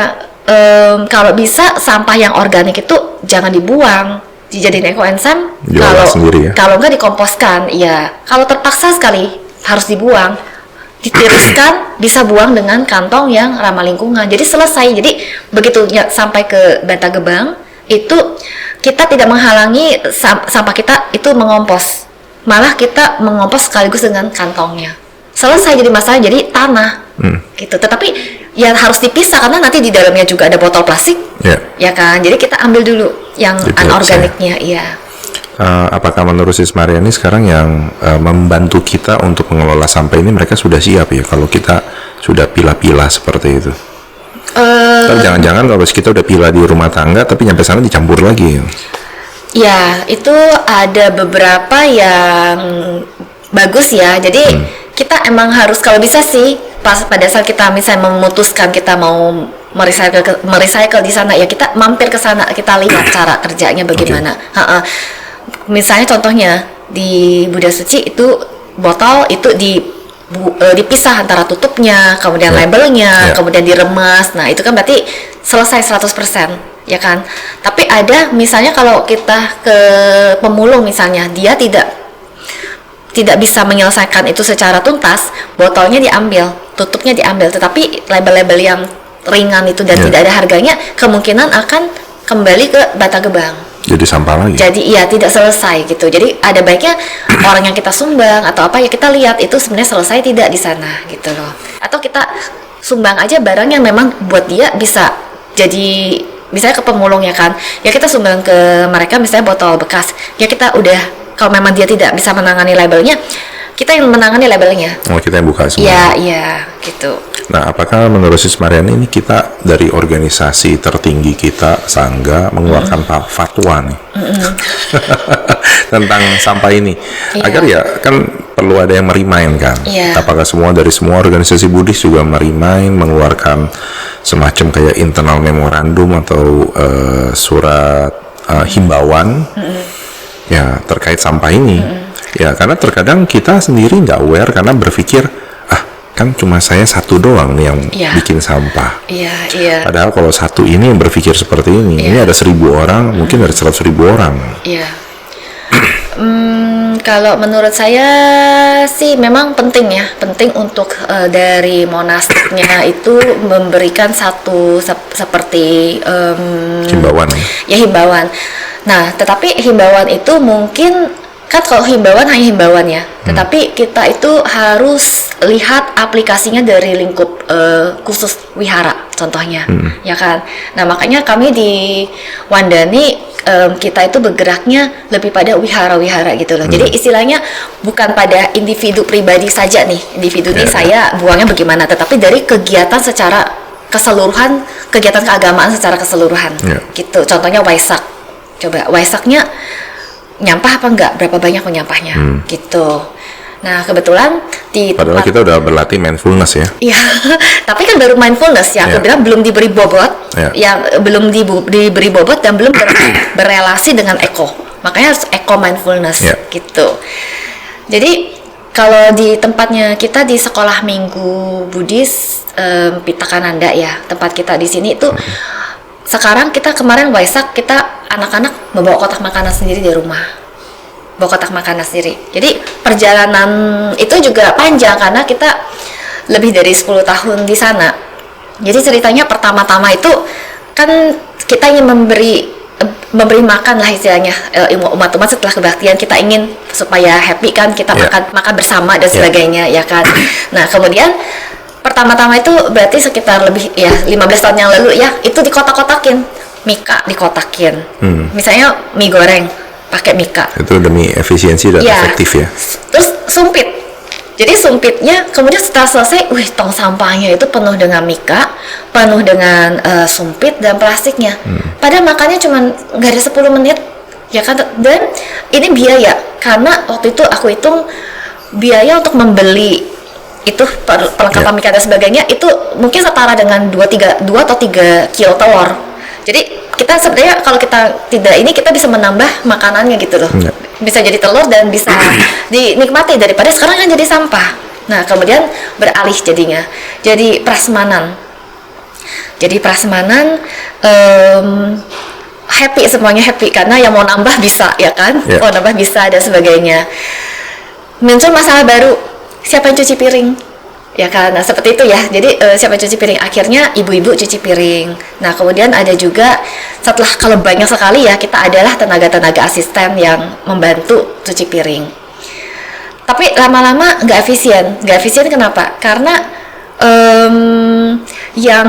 kalau bisa sampah yang organik itu jangan dibuang, dijadiin ekoenzim. Kalau nggak dikomposkan, ya kalau terpaksa sekali harus dibuang, ditiriskan, bisa buang dengan kantong yang ramah lingkungan. Jadi selesai. Jadi begitu sampai ke Bantar Gebang itu kita tidak menghalangi sampah kita itu mengompos. Malah kita mengompos sekaligus dengan kantongnya. Selesai jadi masalah, jadi tanah gitu. Tetapi ya harus dipisah karena nanti di dalamnya juga ada botol plastik, ya kan. Jadi kita ambil dulu yang anorganiknya, iya. Apakah menurut Sis Mariani sekarang yang membantu kita untuk mengelola sampah ini mereka sudah siap ya kalau kita sudah pilah-pilah seperti itu? Jangan-jangan kalau kita udah pilah di rumah tangga tapi nyampe sana dicampur lagi. Ya, itu ada beberapa yang bagus ya. Jadi kita emang harus kalau bisa sih pada saat kita misalnya memutuskan kita mau merecycle di sana ya kita mampir ke sana, kita lihat cara kerjanya bagaimana. Misalnya contohnya di Buddha Suci itu botol itu dipisah antara tutupnya, kemudian labelnya, kemudian diremas. Nah, itu kan berarti selesai 100%. Ya kan, tapi ada misalnya kalau kita ke pemulung misalnya dia tidak bisa menyelesaikan itu secara tuntas, botolnya diambil, tutupnya diambil, tetapi label-label yang ringan itu dan tidak ada harganya kemungkinan akan kembali ke Bantar Gebang. Jadi sampah lagi. Jadi iya tidak selesai gitu. Jadi ada baiknya orang yang kita sumbang atau apa ya kita lihat itu sebenarnya selesai tidak di sana gitu loh. Atau kita sumbang aja barang yang memang buat dia bisa jadi misalnya ke pemulung ya kan, ya kita sumbang ke mereka misalnya botol bekas, ya kita udah kalau memang dia tidak bisa menangani labelnya, kita yang menangani labelnya. Oh, kita yang buka semua. Iya gitu. Nah, apakah menurut Sis Mariani ini kita dari organisasi tertinggi kita Sangga mengeluarkan fatwa nih tentang sampah ini, agar ya kan perlu ada yang merimain kan? Apakah dari semua organisasi Buddhis juga merimain, mengeluarkan semacam kayak internal memorandum atau surat himbauan ya terkait sampah ini? Ya karena terkadang kita sendiri nggak aware karena berpikir kan cuma saya satu doang nih yang bikin sampah. Padahal kalau satu ini yang berpikir seperti ini ada 1.000 orang, mungkin ada 100.000 orang. Kalau menurut saya sih memang penting untuk dari monastiknya itu memberikan satu seperti himbauan. Ya himbauan. Nah, tetapi himbauan itu mungkin kan kalau himbauan hanya himbauan ya, tetapi kita itu harus lihat aplikasinya dari lingkup khusus wihara contohnya, ya kan. Nah makanya kami di Wandani kita itu bergeraknya lebih pada wihara-wihara gitu loh. Jadi istilahnya bukan pada individu pribadi saja nih, individu ini saya buangnya bagaimana, tetapi dari kegiatan secara keseluruhan, kegiatan keagamaan secara keseluruhan, gitu. Contohnya Waisak, coba Waisaknya nyampah apa enggak, berapa banyak penyampahnya gitu. Nah, kebetulan di Padahal tempat, kita udah berlatih mindfulness ya. iya, tapi kan baru mindfulness ya. Aku Iya. bilang belum diberi bobot, Iya. yang belum diberi bobot dan belum berelasi dengan eko. Makanya harus eko mindfulness Iya. gitu. Jadi kalau di tempatnya kita di sekolah minggu Buddhis Pitakananda ya, tempat kita di sini itu sekarang kita kemarin Waisak kita anak-anak membawa kotak makanan sendiri di rumah. Bawa kotak makanan sendiri. Jadi perjalanan itu juga panjang karena kita lebih dari 10 tahun di sana. Jadi ceritanya pertama-tama itu kan kita ingin memberi makan lah istilahnya umat-umat setelah kebaktian, kita ingin supaya happy kan, kita makan bersama dan sebagainya ya kan. Nah, kemudian pertama-tama itu berarti sekitar lebih ya 15 tahun yang lalu ya, itu dikotak-kotakin, mika dikotakin. Misalnya mie goreng pakai mika. Itu demi efisiensi dan efektif ya. Terus sumpit. Jadi sumpitnya kemudian setelah selesai, tong sampahnya itu penuh dengan mika, penuh dengan sumpit dan plastiknya. Padahal makannya cuma nggak ada 10 menit, ya kan? Dan ini biaya karena waktu itu aku hitung biaya untuk membeli itu perlengkapan mika dan sebagainya itu mungkin setara dengan 2 atau 3 kilo telur. Jadi kita sebenarnya kalau kita tidak ini kita bisa menambah makanannya gitu loh. Bisa jadi telur dan bisa dinikmati daripada sekarang kan jadi sampah. Nah, kemudian beralih jadinya. Jadi prasmanan. Happy, semuanya happy karena yang mau nambah bisa ya kan? Mau nambah bisa dan sebagainya. Muncul masalah baru, siapa yang cuci piring? Ya kan, nah seperti itu ya. Jadi siapa yang cuci piring? Akhirnya ibu-ibu cuci piring. Nah, kemudian ada juga setelah kalau banyak sekali ya, kita adalah tenaga-tenaga asisten yang membantu cuci piring. Tapi lama-lama nggak efisien. Nggak efisien kenapa? Karena yang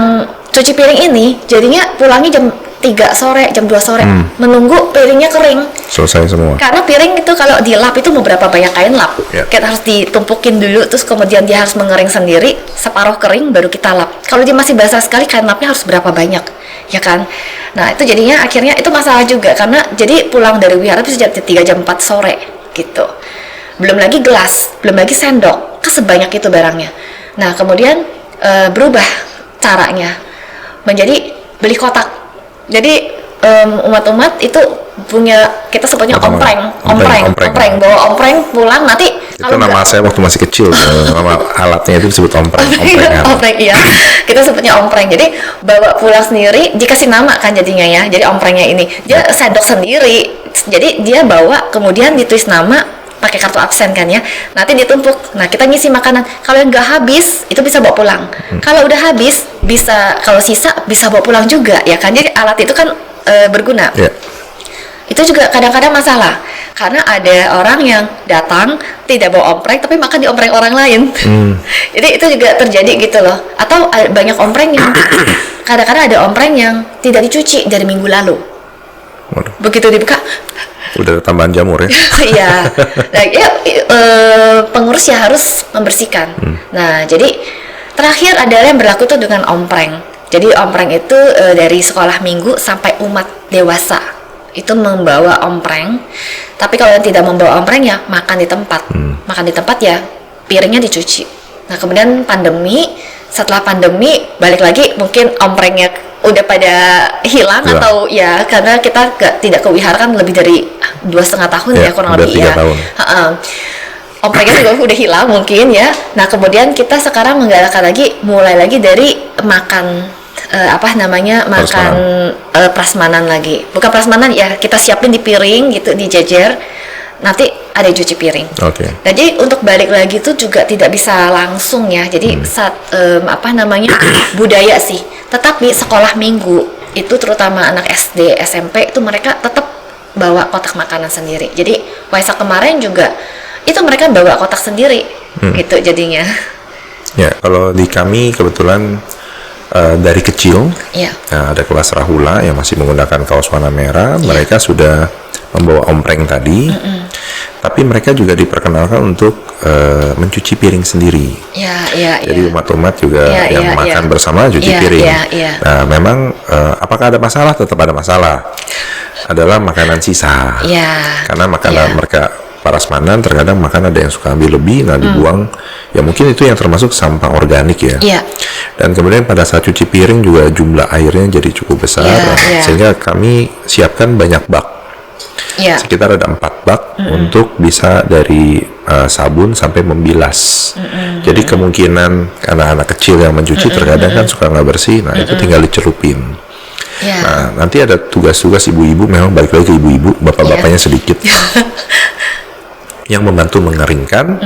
cuci piring ini jadinya pulangnya jam 3 sore, jam 2 sore, menunggu piringnya kering. Selesai semua. Karena piring itu kalau dilap itu mau berapa banyak kain lap. Kita harus ditumpukin dulu, terus kemudian dia harus mengering sendiri, separuh kering baru kita lap. Kalau dia masih basah sekali, kain lapnya harus berapa banyak, ya kan? Nah, itu jadinya akhirnya itu masalah juga, karena jadi pulang dari wihara bisa jam 3 jam 4 sore, gitu. Belum lagi gelas, belum lagi sendok, kan sebanyak itu barangnya. Nah, kemudian berubah caranya, menjadi beli kotak. Jadi umat-umat itu punya, kita sebutnya ompreng, bawa ompreng pulang nanti. Itu nama saya waktu masih kecil, nama alatnya itu disebut ompreng. Ompreng, iya. Kita sebutnya ompreng. Jadi bawa pulang sendiri, dikasih nama kan jadinya ya. Jadi omprengnya ini dia sendok sendiri. Jadi dia bawa, kemudian ditulis nama pakai kartu absen kan ya, nanti ditumpuk. Nah, kita ngisi makanan. Kalau yang nggak habis itu bisa bawa pulang. Kalau udah habis bisa, kalau sisa bisa bawa pulang juga ya kan. Jadi alat itu kan berguna. Itu juga kadang-kadang masalah karena ada orang yang datang tidak bawa ompreng tapi makan di ompreng orang lain. Jadi itu juga terjadi gitu loh. Atau banyak ompreng yang kadang-kadang ada ompreng yang tidak dicuci dari minggu lalu. Begitu dibuka udah tambahan jamur ya. Iya. Nah, ya pengurus ya harus membersihkan. Nah, jadi terakhir adalah yang berlaku itu dengan ompreng. Jadi ompreng itu dari sekolah minggu sampai umat dewasa itu membawa ompreng. Tapi kalau yang tidak membawa ompreng ya makan di tempat. Makan di tempat ya piringnya dicuci. Nah, kemudian pandemi, setelah pandemi balik lagi mungkin omprengnya udah pada hilang atau ya karena kita tidak ke wihara kan lebih dari 2,5 tahun ya kurang lebih ya. Omprengnya juga udah hilang mungkin ya. Nah, kemudian kita sekarang menggalakkan lagi, mulai lagi dari makan makan prasmanan lagi. Bukan prasmanan ya, kita siapin di piring gitu, dijejer. Nanti ada cuci piring. Nah, jadi untuk balik lagi itu juga tidak bisa langsung ya. Jadi budaya sih. Tetapi sekolah minggu itu terutama anak SD, SMP itu mereka tetap bawa kotak makanan sendiri. Jadi Waisak kemarin juga itu mereka bawa kotak sendiri gitu jadinya. Ya, kalau di kami kebetulan dari kecil ada kelas Rahula yang masih menggunakan kaos warna merah, mereka sudah membawa ompreng tadi. Tapi mereka juga diperkenalkan untuk mencuci piring sendiri. Jadi umat-umat juga yang makan bersama cuci piring. Nah, memang apakah ada masalah? Tetap ada masalah. Adalah makanan sisa. Karena makanan mereka prasmanan terkadang makan ada yang suka ambil lebih, nah dibuang. Ya mungkin itu yang termasuk sampah organik ya. Iya. Dan kemudian pada saat cuci piring juga jumlah airnya jadi cukup besar, sehingga kami siapkan banyak bak. Sekitar ada 4 bak untuk bisa dari sabun sampai membilas. Jadi kemungkinan anak-anak kecil yang mencuci terkadang kan suka nggak bersih, nah itu tinggal dicelupin. Nah, nanti ada tugas-tugas ibu-ibu, memang balik lagi ke ibu-ibu, bapak-bapaknya sedikit, yang membantu mengeringkan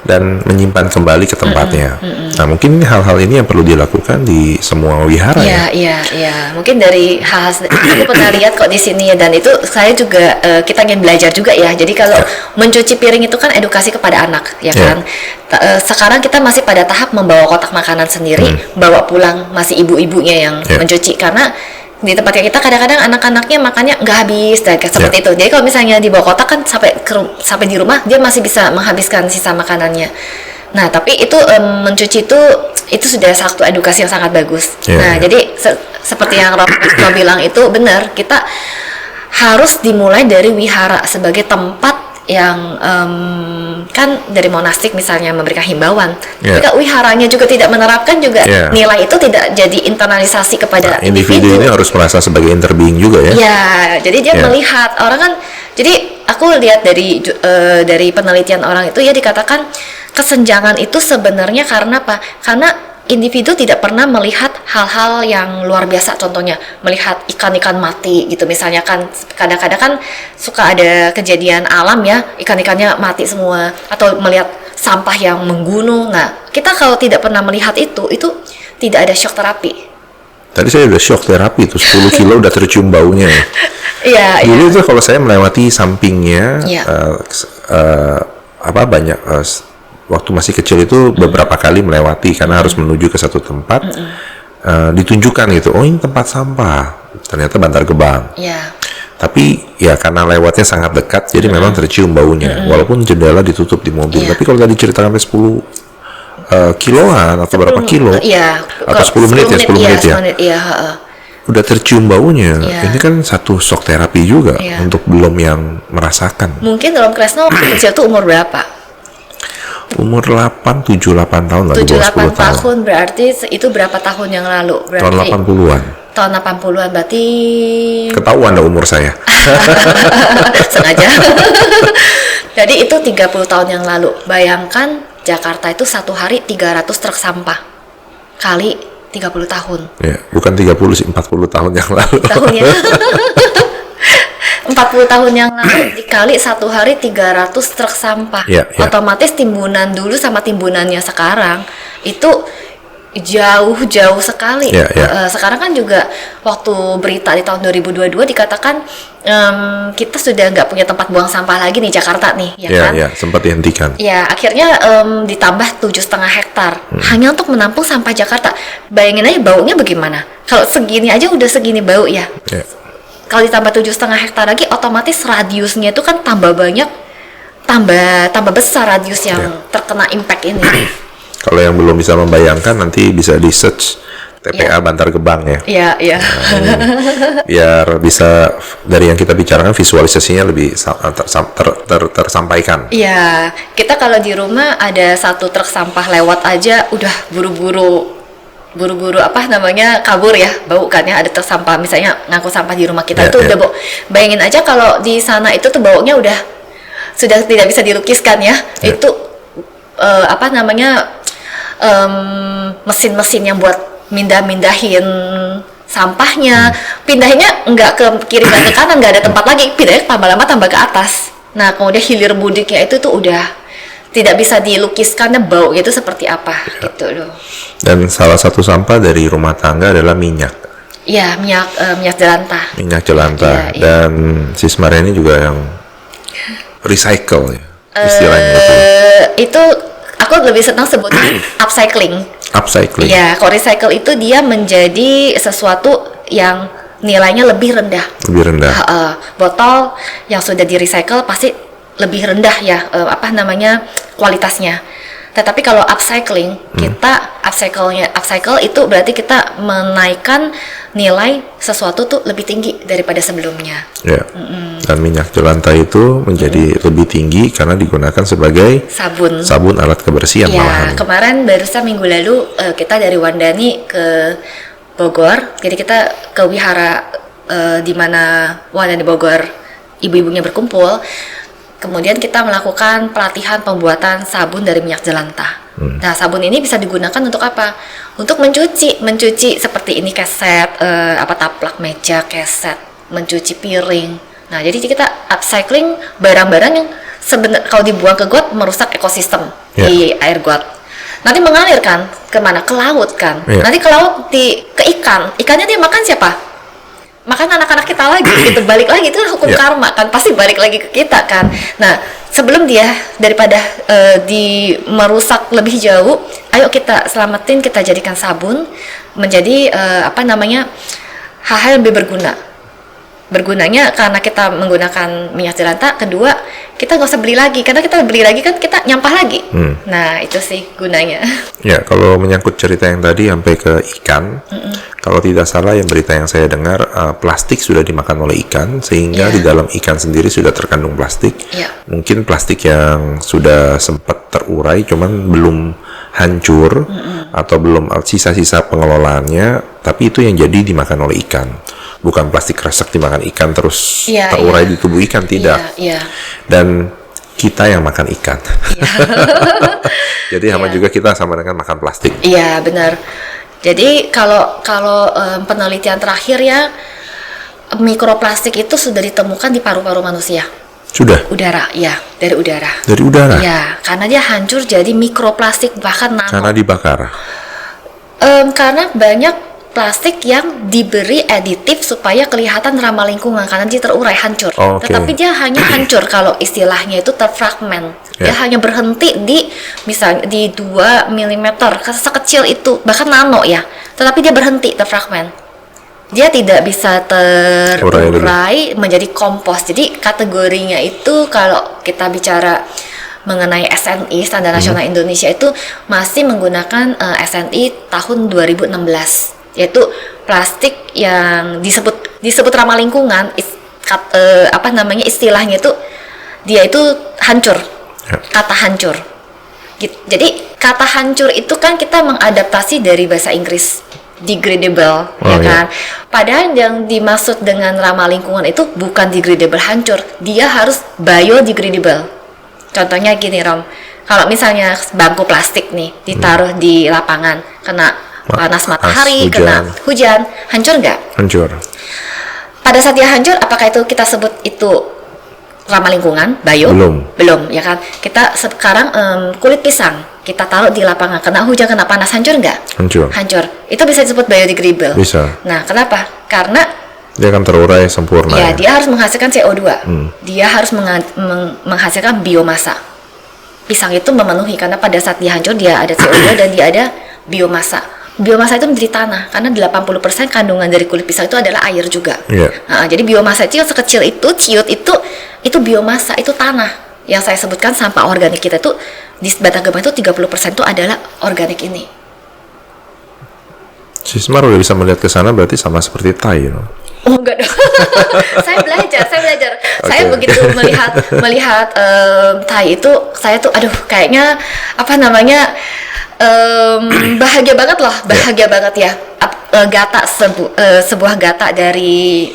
dan menyimpan kembali ke tempatnya. Nah, mungkin hal-hal ini yang perlu dilakukan di semua wihara ya. Iya. Mungkin dari hal aku pernah lihat kok di sini ya, dan itu saya juga kita ingin belajar juga ya. Jadi kalau mencuci piring itu kan edukasi kepada anak, ya kan. Sekarang kita masih pada tahap membawa kotak makanan sendiri, bawa pulang masih ibu-ibunya yang mencuci, karena di tempat kita kadang-kadang anak-anaknya makannya nggak habis, seperti itu. Jadi kalau misalnya dibawa kotak kan sampai di rumah dia masih bisa menghabiskan sisa makanannya. Nah, tapi itu mencuci itu sudah satu edukasi yang sangat bagus. Nah, jadi seperti yang Rob bilang itu benar, kita harus dimulai dari wihara sebagai tempat yang kan dari monastik misalnya memberikan himbauan. Jika wiharanya juga tidak menerapkan juga nilai itu tidak jadi internalisasi kepada individu. Ini harus merasa sebagai interbeing juga ya. Ya, jadi dia melihat orang kan. Jadi aku lihat dari penelitian orang itu ya dikatakan kesenjangan itu sebenarnya karena apa? Karena individu tidak pernah melihat hal-hal yang luar biasa, contohnya melihat ikan-ikan mati gitu misalnya, kan kadang-kadang kan suka ada kejadian alam ya, ikan-ikannya mati semua, atau melihat sampah yang menggunung. Nah, kita kalau tidak pernah melihat itu tidak ada shock terapi. Tadi saya udah shock terapi tuh, 10 kilo udah tercium baunya ya. Dulu tuh kalau saya melewati sampingnya banyak waktu masih kecil itu beberapa kali melewati karena harus menuju ke satu tempat, ditunjukkan gitu, oh ini tempat sampah, ternyata Bantar Gebang. Tapi ya karena lewatnya sangat dekat, jadi memang tercium baunya, walaupun jendela ditutup di mobil. Tapi kalau tadi ceritakan sampai 10 kiloan atau berapa kilo, atau 10 menit ya, udah tercium baunya. Ini kan satu shock terapi juga untuk belum yang merasakan. Mungkin dalam Kresno kecil tuh umur berapa? Umur 7-8 tahun lah, 7-8 tahun berarti itu berapa tahun yang lalu? Berarti tahun 80-an. Tahun 80-an berarti ketahuan dah umur saya. Sengaja. Jadi itu 30 tahun yang lalu. Bayangkan Jakarta itu satu hari 300 truk sampah kali 30 tahun. Ya, bukan 30 sih, 40 tahun yang lalu. Tahunnya. 40 tahun yang lalu dikali satu hari 300 truk sampah. Otomatis timbunan dulu sama timbunannya sekarang itu jauh sekali. Sekarang kan juga waktu berita di tahun 2022 dikatakan kita sudah nggak punya tempat buang sampah lagi nih Jakarta nih, kan? Sempat dihentikan. Akhirnya ditambah 7,5 hektar hanya untuk menampung sampah Jakarta. Bayangin aja baunya bagaimana? Kalau segini aja udah segini bau ya. Kalau ditambah 7,5 hektar lagi, otomatis radiusnya itu kan tambah banyak, tambah besar radius yang terkena impact ini. Kalau yang belum bisa membayangkan, nanti bisa di search TPA Bantar Gebang ya. Nah, biar bisa dari yang kita bicarakan visualisasinya lebih tersampaikan. Kita kalau di rumah ada satu truk sampah lewat aja udah buru-buru kabur ya, bau kan ya, ada truk sampah misalnya ngangkut sampah di rumah kita itu udah bau. Bayangin aja kalau di sana itu tuh baunya sudah tidak bisa dilukiskan ya. Itu mesin-mesin yang buat mindahin sampahnya, pindahnya nggak ke kiri dan ke kanan, nggak ada tempat lagi, pindahnya tambah lama tambah ke atas. Nah, kemudian hilir mudiknya itu tuh udah tidak bisa dilukiskan bau itu seperti apa gitu loh. Dan salah satu sampah dari rumah tangga adalah minyak. Minyak jelantah. Minyak jelantah. Dan Sismar ini juga yang recycle ya istilahnya itu aku lebih senang sebutnya upcycling. Upcycling. Kalau recycle itu dia menjadi sesuatu yang nilainya lebih rendah. Botol yang sudah di recycle pasti lebih rendah ya kualitasnya. Tetapi kalau upcycling, kita upcycle itu berarti kita menaikkan nilai sesuatu tuh lebih tinggi daripada sebelumnya. Ya. Dan minyak jelantah itu menjadi lebih tinggi karena digunakan sebagai sabun alat kebersihan malahan. Kemarin barusan minggu lalu kita dari Wandani ke Bogor, jadi kita ke wihara di mana Wandani Bogor ibu-ibunya berkumpul. Kemudian kita melakukan pelatihan pembuatan sabun dari minyak jelantah. Nah, sabun ini bisa digunakan untuk apa? Untuk mencuci seperti ini keset, taplak meja, keset, mencuci piring. Nah, jadi kita upcycling barang-barang yang sebenarnya kalau dibuang ke got merusak ekosistem di air got. Nanti mengalir kan kemana? Ke laut kan. Nanti ke laut ke ikan. Ikannya dia makan siapa? Makan anak-anak kita lagi gitu, balik lagi itu hukum karma kan, pasti balik lagi ke kita kan. Nah, sebelum dia daripada merusak lebih jauh, ayo kita selamatin, kita jadikan sabun menjadi hal-hal yang lebih bergunanya karena kita menggunakan minyak jelantah. Kedua, kita nggak usah beli lagi, karena kita beli lagi kan kita nyampah lagi. Nah, itu sih gunanya. Ya, kalau menyangkut cerita yang tadi sampai ke ikan, kalau tidak salah yang berita yang saya dengar, plastik sudah dimakan oleh ikan, sehingga di dalam ikan sendiri sudah terkandung plastik. Mungkin plastik yang sudah sempat terurai, cuman belum hancur atau belum sisa-sisa pengelolaannya, tapi itu yang jadi dimakan oleh ikan. Bukan plastik kresek dimakan ikan terus terurai di tubuh ikan, tidak. Dan kita yang makan ikan. Jadi sama juga kita sama dengan makan plastik. Iya, benar. Jadi kalau penelitian terakhir ya, mikroplastik itu sudah ditemukan di paru-paru manusia. Sudah? Udara, ya, dari udara. Dari udara? Ya, karena dia hancur jadi mikroplastik, bahkan nano. Karena dibakar? Karena banyak plastik yang diberi aditif supaya kelihatan ramah lingkungan karena dia terurai, hancur. Tetapi dia hanya hancur kalau istilahnya itu terfragmen. Dia hanya berhenti di misalnya di 2 mm, sekecil itu, bahkan nano ya. Tetapi dia berhenti terfragmen. Dia tidak bisa terurai menjadi kompos. Jadi kategorinya itu kalau kita bicara mengenai SNI, Standar Nasional Indonesia, itu masih menggunakan SNI tahun 2016. Yaitu plastik yang disebut ramah lingkungan, istilahnya itu dia itu hancur, kata hancur. Jadi kata hancur itu kan kita mengadaptasi dari bahasa Inggris degradable, kan. Padahal yang dimaksud dengan ramah lingkungan itu bukan degradable hancur, dia harus biodegradable. Contohnya gini, Rom, kalau misalnya bangku plastik nih ditaruh di lapangan, kena panas matahari, kena hujan, hancur nggak? Hancur. Pada saat dia hancur, apakah itu kita sebut itu ramah lingkungan, bio? Belum, ya kan? Kita sekarang kulit pisang kita taruh di lapangan, kena hujan, kena panas, hancur nggak? Hancur. Itu bisa disebut biodegradable. Bisa. Nah, kenapa? Karena dia akan terurai sempurna. Ya, dia harus menghasilkan CO2. Dia harus menghasilkan biomasa. Pisang itu memenuhi karena pada saat dia hancur dia ada CO2 dan dia ada biomasa. Biomasa itu menjadi tanah karena 80% kandungan dari kulit pisang itu adalah air juga. Nah, jadi biomasa itu yang sekecil itu, ciut itu biomasa, itu tanah. Yang saya sebutkan sampah organik kita itu di Batang Gebang itu 30% itu adalah organik ini. Sismar udah bisa melihat ke sana berarti sama seperti Thai, Oh enggak dong. saya belajar. Saya begitu melihat Thai itu, saya tuh aduh kayaknya bahagia banget ya. Gata sebuah gata dari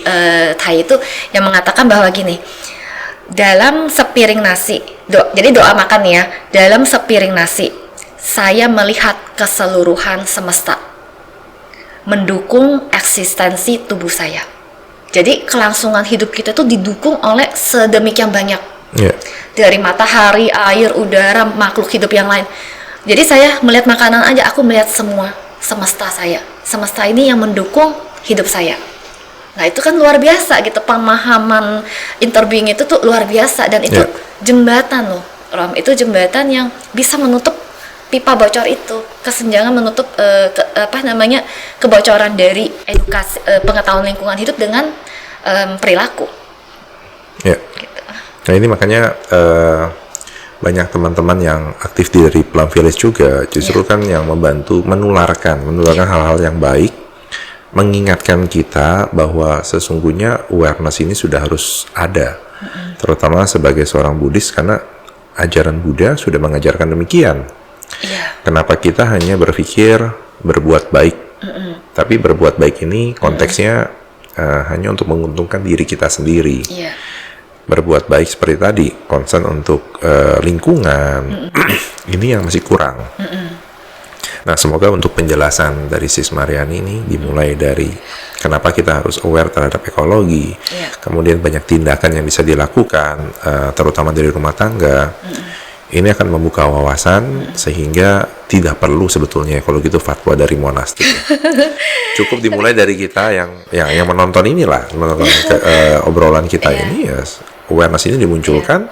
Thai itu yang mengatakan bahwa gini, dalam sepiring nasi, jadi doa makan ya, dalam sepiring nasi saya melihat keseluruhan semesta mendukung eksistensi tubuh saya. Jadi kelangsungan hidup kita itu didukung oleh sedemikian banyak, dari matahari, air, udara, makhluk hidup yang lain. Jadi saya melihat makanan aja, aku melihat semua semesta saya. Semesta ini yang mendukung hidup saya. Nah, itu kan luar biasa gitu, pemahaman interbeing itu tuh luar biasa, dan itu jembatan loh, Rom. Itu jembatan yang bisa menutup pipa bocor itu, kesenjangan menutup kebocoran dari edukasi pengetahuan lingkungan hidup dengan perilaku. Gitu. Nah, ini makanya banyak teman-teman yang aktif dari Plum Village juga justru kan yang membantu menularkan hal-hal yang baik mengingatkan kita bahwa sesungguhnya awareness ini sudah harus ada, terutama sebagai seorang Buddhis, karena ajaran Buddha sudah mengajarkan demikian. Kenapa kita hanya berpikir berbuat baik, tapi berbuat baik ini konteksnya hanya untuk menguntungkan diri kita sendiri. Berbuat baik seperti tadi, concern untuk lingkungan, ini yang masih kurang. Nah, semoga untuk penjelasan dari Sis Mariani ini dimulai dari kenapa kita harus aware terhadap ekologi, kemudian banyak tindakan yang bisa dilakukan, terutama dari rumah tangga. Ini akan membuka wawasan sehingga tidak perlu sebetulnya ekologi itu fatwa dari monastik. Cukup dimulai dari kita yang menonton inilah, menonton obrolan kita ini, ya awareness ini dimunculkan.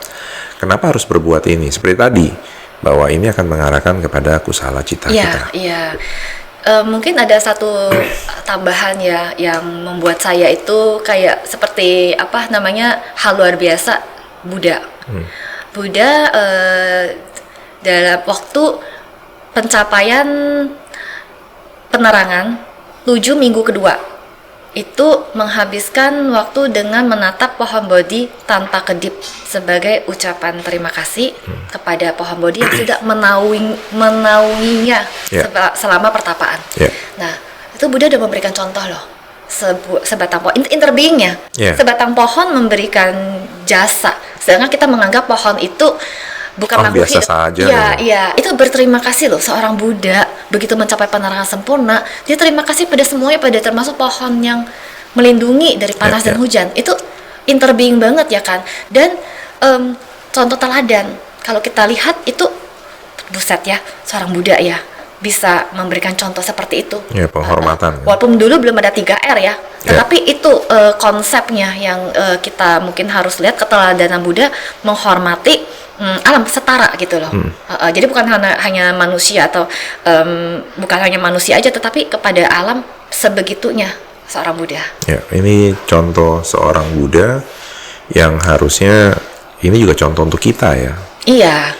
Kenapa harus berbuat ini? Seperti tadi, bahwa ini akan mengarahkan kepada kusala cita kita. Mungkin ada satu tambahan ya yang membuat saya itu kayak seperti hal luar biasa Buddha. Buddha dalam waktu pencapaian penerangan 7 minggu kedua itu menghabiskan waktu dengan menatap pohon bodhi tanpa kedip sebagai ucapan terima kasih kepada pohon bodhi yang sudah menaunginya selama pertapaan. Nah, itu Buddha sudah memberikan contoh loh, sebatang pohon, interbeingnya, sebatang pohon memberikan jasa, sedangkan kita menganggap pohon itu bukan makhluk biasa saja. Itu berterima kasih loh. Seorang Buddha begitu mencapai penerangan sempurna, dia terima kasih pada semuanya, pada termasuk pohon yang melindungi dari panas dan hujan. Itu interbeing banget ya kan. Dan contoh teladan, kalau kita lihat itu buset ya, seorang Buddha ya bisa memberikan contoh seperti itu. Penghormatan. Walaupun dulu belum ada 3R ya, tetapi itu konsepnya yang kita mungkin harus lihat, keteladanan Buddha menghormati alam setara gitu loh. Jadi bukan hanya manusia atau bukan hanya manusia aja, tetapi kepada alam sebegitunya seorang Buddha. Ini contoh seorang Buddha yang harusnya ini juga contoh untuk kita ya. Iya,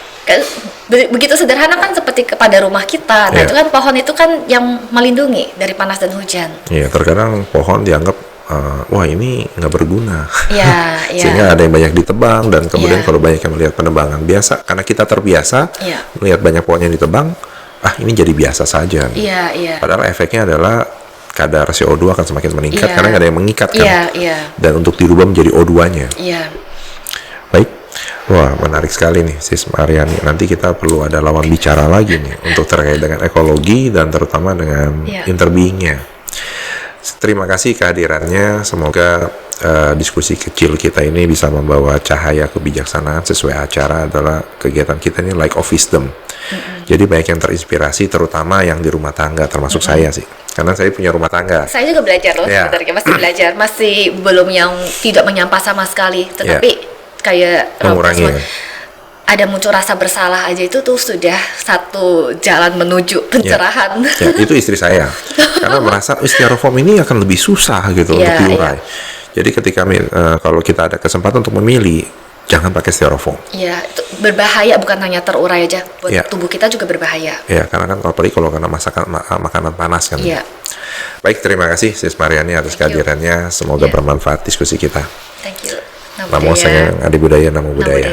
begitu sederhana kan, seperti kepada rumah kita. Nah itu kan pohon itu kan yang melindungi dari panas dan hujan. Terkadang pohon dianggap wah ini nggak berguna, sehingga ada yang banyak ditebang, dan kemudian kalau banyak yang melihat penebangan biasa, karena kita terbiasa melihat banyak pohon yang ditebang, ini jadi biasa saja. Padahal efeknya adalah kadar CO2 akan semakin meningkat karena nggak ada yang mengikat kan, dan untuk dirubah menjadi O2-nya. Baik, wah menarik sekali nih Sis Mariani. Nanti kita perlu ada lawan bicara lagi nih untuk terkait dengan ekologi dan terutama dengan interbeingnya. Terima kasih kehadirannya. Semoga diskusi kecil kita ini bisa membawa cahaya kebijaksanaan. Sesuai acara adalah kegiatan kita ini Light of Wisdom. Jadi banyak yang terinspirasi, terutama yang di rumah tangga, termasuk saya sih. Karena saya punya rumah tangga. Saya juga belajar loh, sebenarnya masih belajar, masih belum yang tidak menyampah sama sekali. Tetapi kayak mengurangi. Ada muncul rasa bersalah aja, itu tuh sudah satu jalan menuju pencerahan. Itu istri saya, karena merasa styrofoam ini akan lebih susah gitu untuk diurai. Jadi ketika kalau kita ada kesempatan untuk memilih, jangan pakai styrofoam. Itu berbahaya, bukan hanya terurai aja, buat tubuh kita juga berbahaya. Karena kan apalagi kalau kena makanan panas kan. Baik, terima kasih Sis Mariani atas kehadirannya. Semoga bermanfaat diskusi kita. Thank you. Namo Sayang Adi Budaya, Namo Budaya.